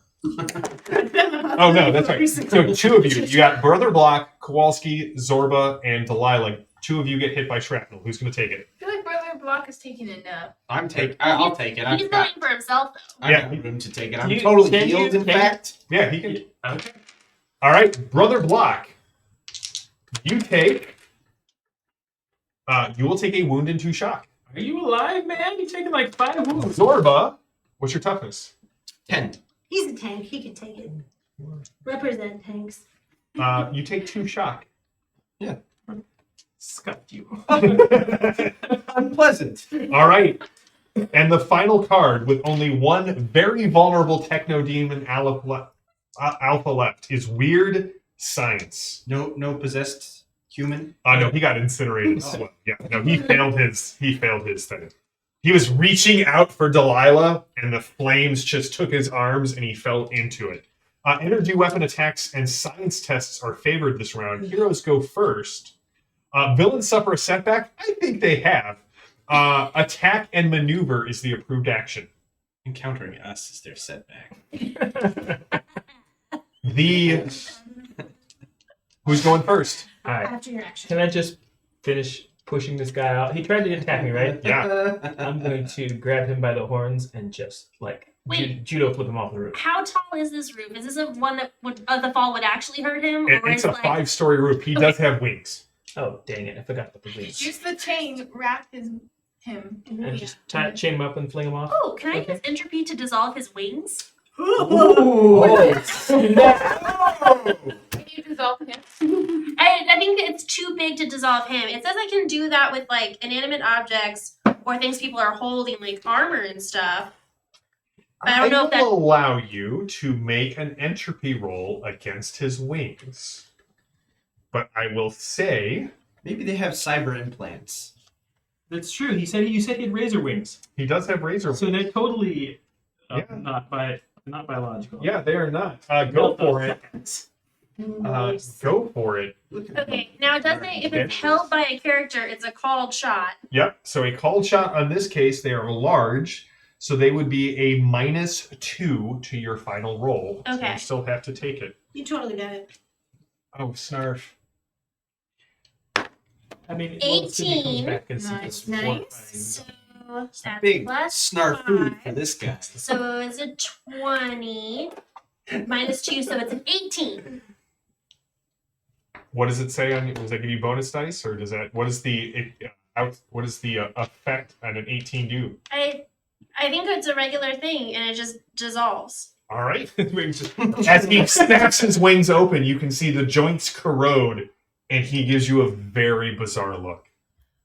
Oh no, that's right. So 2 of you got Brother Block, Kowalski, Zorba, and Delilah. 2 of you get hit by shrapnel. Who's going to take it? I feel like Brother Block is taking enough. I'll take it. He's I've got, going for himself, though. I Yeah. have room to take it. I'm You- totally can you healed, in take it? fact. Yeah, he can. okay. All right, Brother Block. You take. You will take a wound and 2 shock. Are you alive, man? You're taking like 5 wounds. Zorba, what's your toughness? 10. He's a tank. He can take it. Represent tanks. You take 2 shock. Scuffed you. Unpleasant. All right. And the final card, with only one very vulnerable Techno Demon Alpha left, is Weird Science. No possessed human. No, he got incinerated as well. Yeah, no, he failed his thing. He was reaching out for Delilah, and the flames just took his arms, and he fell into it. Energy weapon attacks and science tests are favored this round. Heroes go first. Villains suffer a setback. I think they have. Attack and maneuver is the approved action. Encountering us is their setback. Who's going first? All right. After your action. Can I just finish pushing this guy out? He tried to attack me, right? Yeah. I'm going to grab him by the horns and just like Wait. judo flip him off the roof. How tall is this roof? Is this a one that would the fall would actually hurt him, or It's is a 5-story roof. He does have wings. Oh dang it! I forgot about the wings. Use the chain, wrap him. And just chain him up and fling him off. Oh, can I Okay. use entropy to dissolve his wings? Ooh. Can you dissolve him. I think it's too big to dissolve him. It says I can do that with like inanimate objects or things people are holding, like armor and stuff. But I don't know if will allow you to make an entropy roll against his wings. But I will say Maybe they have cyber implants. That's true. You said he had razor wings, he does have razor so they're totally Yeah. not biological. Yeah, they are not. Go for it. Nice. Go for it. Okay, now it does say if it's held by a character, it's a called shot. Yep. So a called shot on this case, they are large, so they would be a -2 to your final roll. So Okay. you still have to take it. You totally got it. Oh, snarf. I mean, we'll see if he comes 18. back and see Nice. this Nice. horrifying- So that's Big plus snarf food 5. for this guy. So it's a 20 -2, so it's an 18. What does it say on? Does that give you bonus dice, or does that? What is the effect on an 18 do? I think it's a regular thing, and it just dissolves. All right. As he snaps his wings open, you can see the joints corrode, and he gives you a very bizarre look.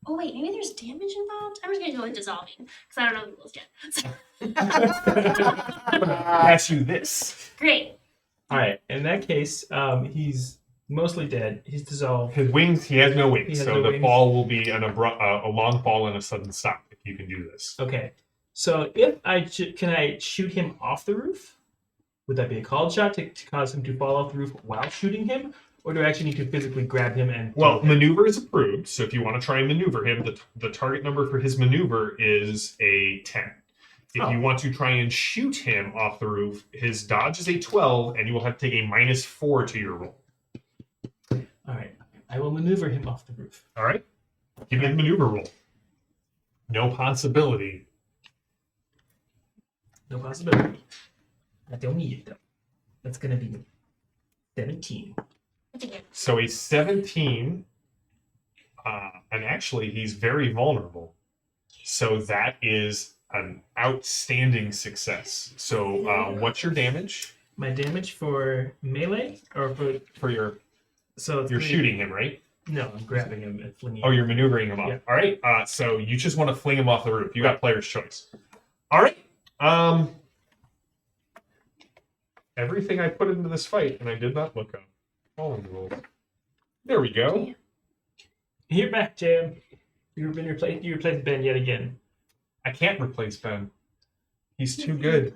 Oh wait, maybe there's damage involved. I'm just gonna go with dissolving because I don't know the rules yet. Pass you this. Great. All right. In that case, he's mostly dead. He's dissolved. His wings, he has no wings, He has so no the wings. fall will be a long fall and a sudden stop if you can do this. Okay. So if can I shoot him off the roof? Would that be a called shot to cause him to fall off the roof while shooting him? Or do I actually need to physically grab him and... Well, maneuver is approved, so if you want to try and maneuver him, the target number for his maneuver is a 10. If you want to try and shoot him off the roof, his dodge is a 12, and you will have to take a -4 to your roll. All right. I will maneuver him off the roof. All right? Give me the maneuver roll. No possibility. No possibility. I don't need it, though. That's going to be 17. So a 17, and actually he's very vulnerable. So that is an outstanding success. So what's your damage My damage for melee? Or for your? So it's You're three- shooting him, right? No, I'm grabbing him and flinging Oh, him. you're maneuvering him off. Yeah. All right. So you just want to fling him off the roof. You got player's choice. All right. Everything I put into this fight, and I did not look up. Falling rules. There we go. You're back, Jam. You replaced Ben yet again. I can't replace Ben. He's too good.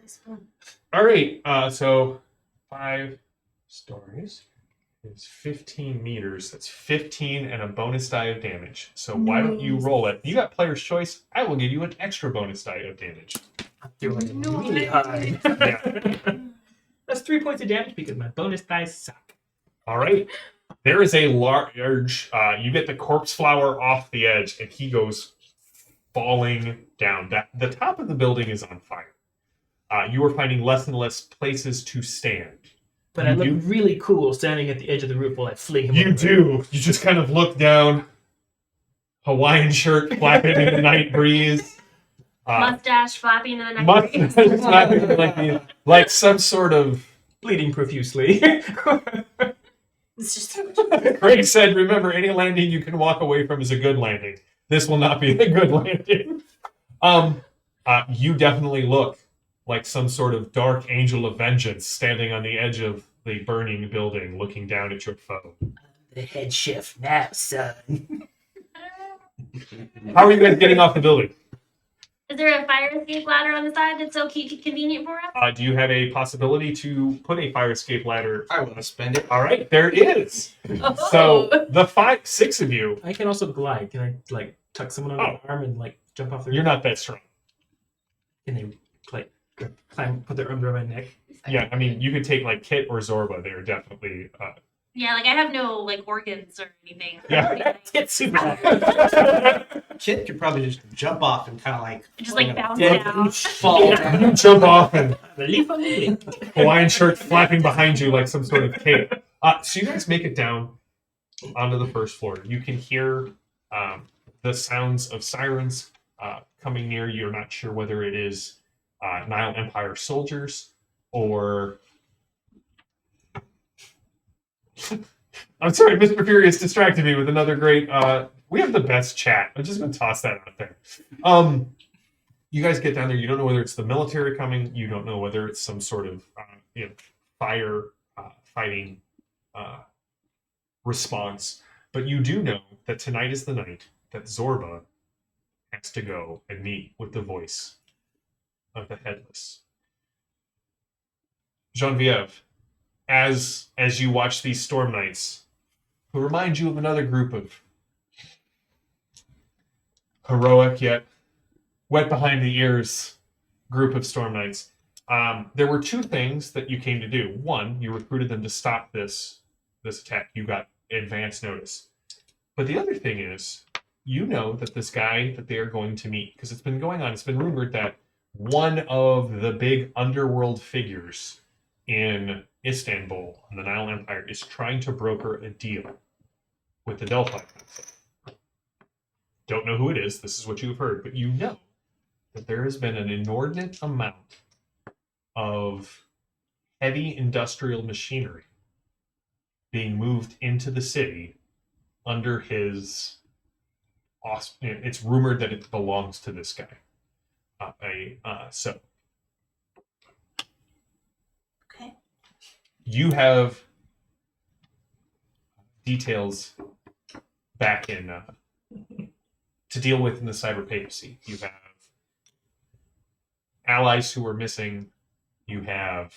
All right. So 5 stories is 15 meters. That's 15 and a bonus die of damage. So why don't you roll it? You got player's choice. I will give you an extra bonus die of damage. I'm doing No, really high. Yeah. That's 3 points of damage because my bonus dice suck. All right. There is a large. You get the corpse flower off the edge, and he goes falling down. The top of the building is on fire. You are finding less and less places to stand. But You I look do? really cool standing at the edge of the roof while I fling him You over. do. You just kind of look down. Hawaiian shirt flapping in the night breeze. Mustache flapping in the night Mustache breeze. flapping like some sort of. Bleeding profusely. It's just Craig said, "Remember, any landing you can walk away from is a good landing. This will not be a good landing." You definitely look like some sort of dark angel of vengeance standing on the edge of the burning building, looking down at your foe. The head chef now, son. How are you guys getting off the building? Is there a fire escape ladder on the side that's so convenient for us? Do you have a possibility to put a fire escape ladder? I want to spend it. All right, there is. Oh. So the 6 of you, I can also glide. Can I like tuck someone on the arm and like jump off the you're roof? not that strong. Can they like climb, put their arm around my neck? Yeah, I mean, you could take like Kit or Zorba. They're definitely. Yeah, like I have no like organs or anything. Yeah. It's super high. Kit could probably just jump off and kind of like Just like bounce Yeah. down. fall down. You jump off and The leaf on the lip. Hawaiian shirt flapping behind you like some sort of cape. So you guys make it down onto the first floor. You can hear the sounds of sirens coming near. You're not sure whether it is Nile Empire soldiers or I'm sorry, Mr. Furious distracted me with another great. We have the best chat. I'm just going to toss that out there. You guys get down there. You don't know whether it's the military coming. You don't know whether it's some sort of fire fighting response. But you do know that tonight is the night that Zorba has to go and meet with the voice of the Headless. Genevieve, as you watch these storm nights, who remind you of another group of heroic yet wet behind the ears group of storm knights. There were two things that you came to do. One, you recruited them to stop this attack. You got advance notice. But the other thing is, you know that this guy that they are going to meet, because it's been going on, it's been rumored that one of the big underworld figures in Istanbul, in the Nile Empire, is trying to broker a deal with the Delphi Council. Don't know who it is. This is what you've heard. But you know that there has been an inordinate amount of heavy industrial machinery being moved into the city under his... It's rumored that it belongs to this guy. So... Okay. You have details back in... to deal with in the cyber papacy. You have allies who are missing. You have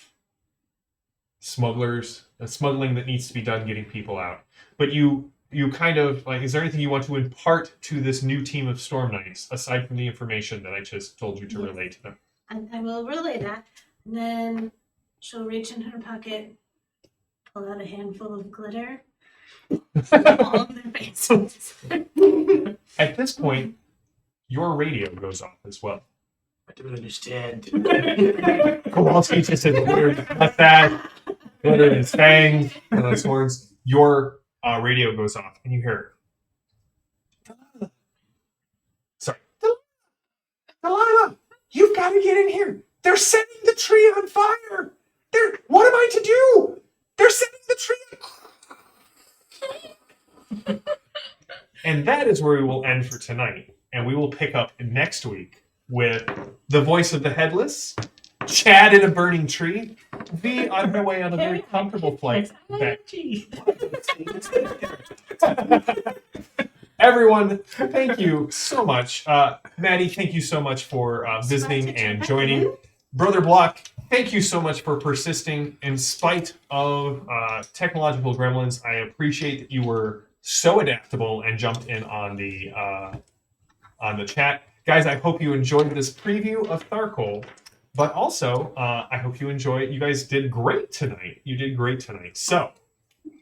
smugglers, smuggling that needs to be done, getting people out. But you kind of, like, is there anything you want to impart to this new team of Storm Knights, aside from the information that I just told you to relay to them? I will relay that. And then she'll reach in her pocket, pull out a handful of glitter, all over their faces. At this point, your radio goes off as well. I don't understand. Kowalski just said glitter like that, glitter in his fangs, and his horns. Your radio goes off, and you hear, sorry, Delilah, you've got to get in here. They're setting the tree on fire. What am I to do? They're setting the tree on And that is where we will end for tonight. And we will pick up next week with the voice of the Headless, Chad in a burning tree, V on her way on a very comfortable flight back. Everyone, thank you so much. Maddie, thank you so much for visiting and joining. Brother Block, thank you so much for persisting in spite of technological gremlins. I appreciate that you were so adaptable and jumped in on the chat. Guys, I hope you enjoyed this preview of Tharkol, but also I hope you enjoy it. You guys did great tonight. You did great tonight. So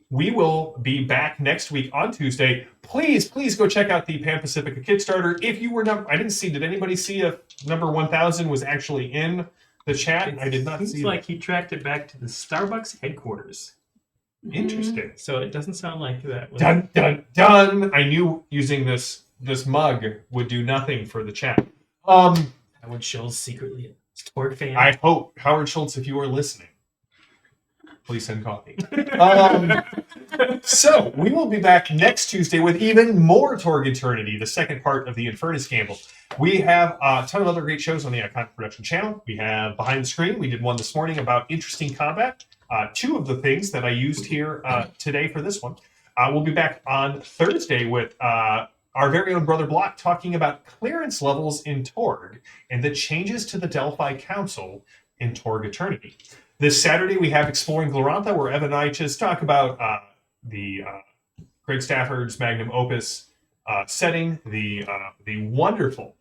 we will be back next week on Tuesday. Please go check out the Pan Pacifica Kickstarter. If you were I didn't see, did anybody see if number 1000 was actually in the chat? I did not see. Seems like he tracked it back to the Starbucks headquarters. Interesting. So it doesn't sound like that. Dun dun dun! I knew using this mug would do nothing for the chat. Howard Schultz secretly a Torg fan. I hope, Howard Schultz, if you are listening, please send coffee. So we will be back next Tuesday with even more Torg Eternity, the second part of the Infernis Gamble. We have a ton of other great shows on the Iconic Production channel. We have Behind the Screen. We did one this morning about interesting combat. Two of the things that I used here today for this one. We'll be back on Thursday with our very own Brother Block talking about clearance levels in Torg and the changes to the Delphi Council in Torg Eternity. This Saturday, we have Exploring Glorantha, where Evan and I just talk about the Greg Stafford's magnum opus setting, the wonderful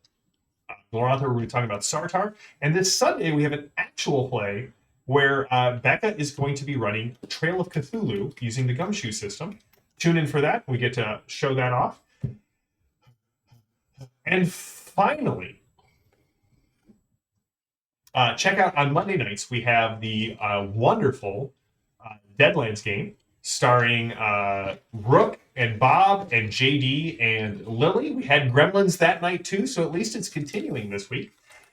Glorantha, where we're talking about Sartar. And this Sunday, we have an actual play where Becca is going to be running Trail of Cthulhu using the Gumshoe system. Tune in for that. We get to show that off. And finally, check out on Monday nights, we have the wonderful Deadlands game starring Rook and Bob and JD and Lily. We had Gremlins that night too, so at least it's continuing this week.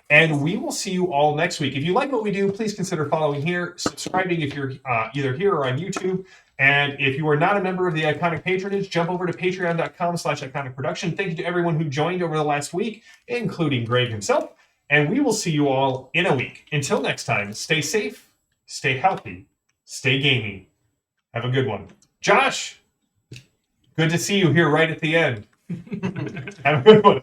And we will see you all next week. If you like what we do, please consider following here, subscribing if you're either here or on YouTube. And if you are not a member of the Iconic Patronage, jump over to patreon.com/iconicproduction. Thank you to everyone who joined over the last week, including Greg himself. And we will see you all in a week. Until next time, stay safe, stay healthy, stay gaming. Have a good one. Josh, good to see you here right at the end. Have a good one.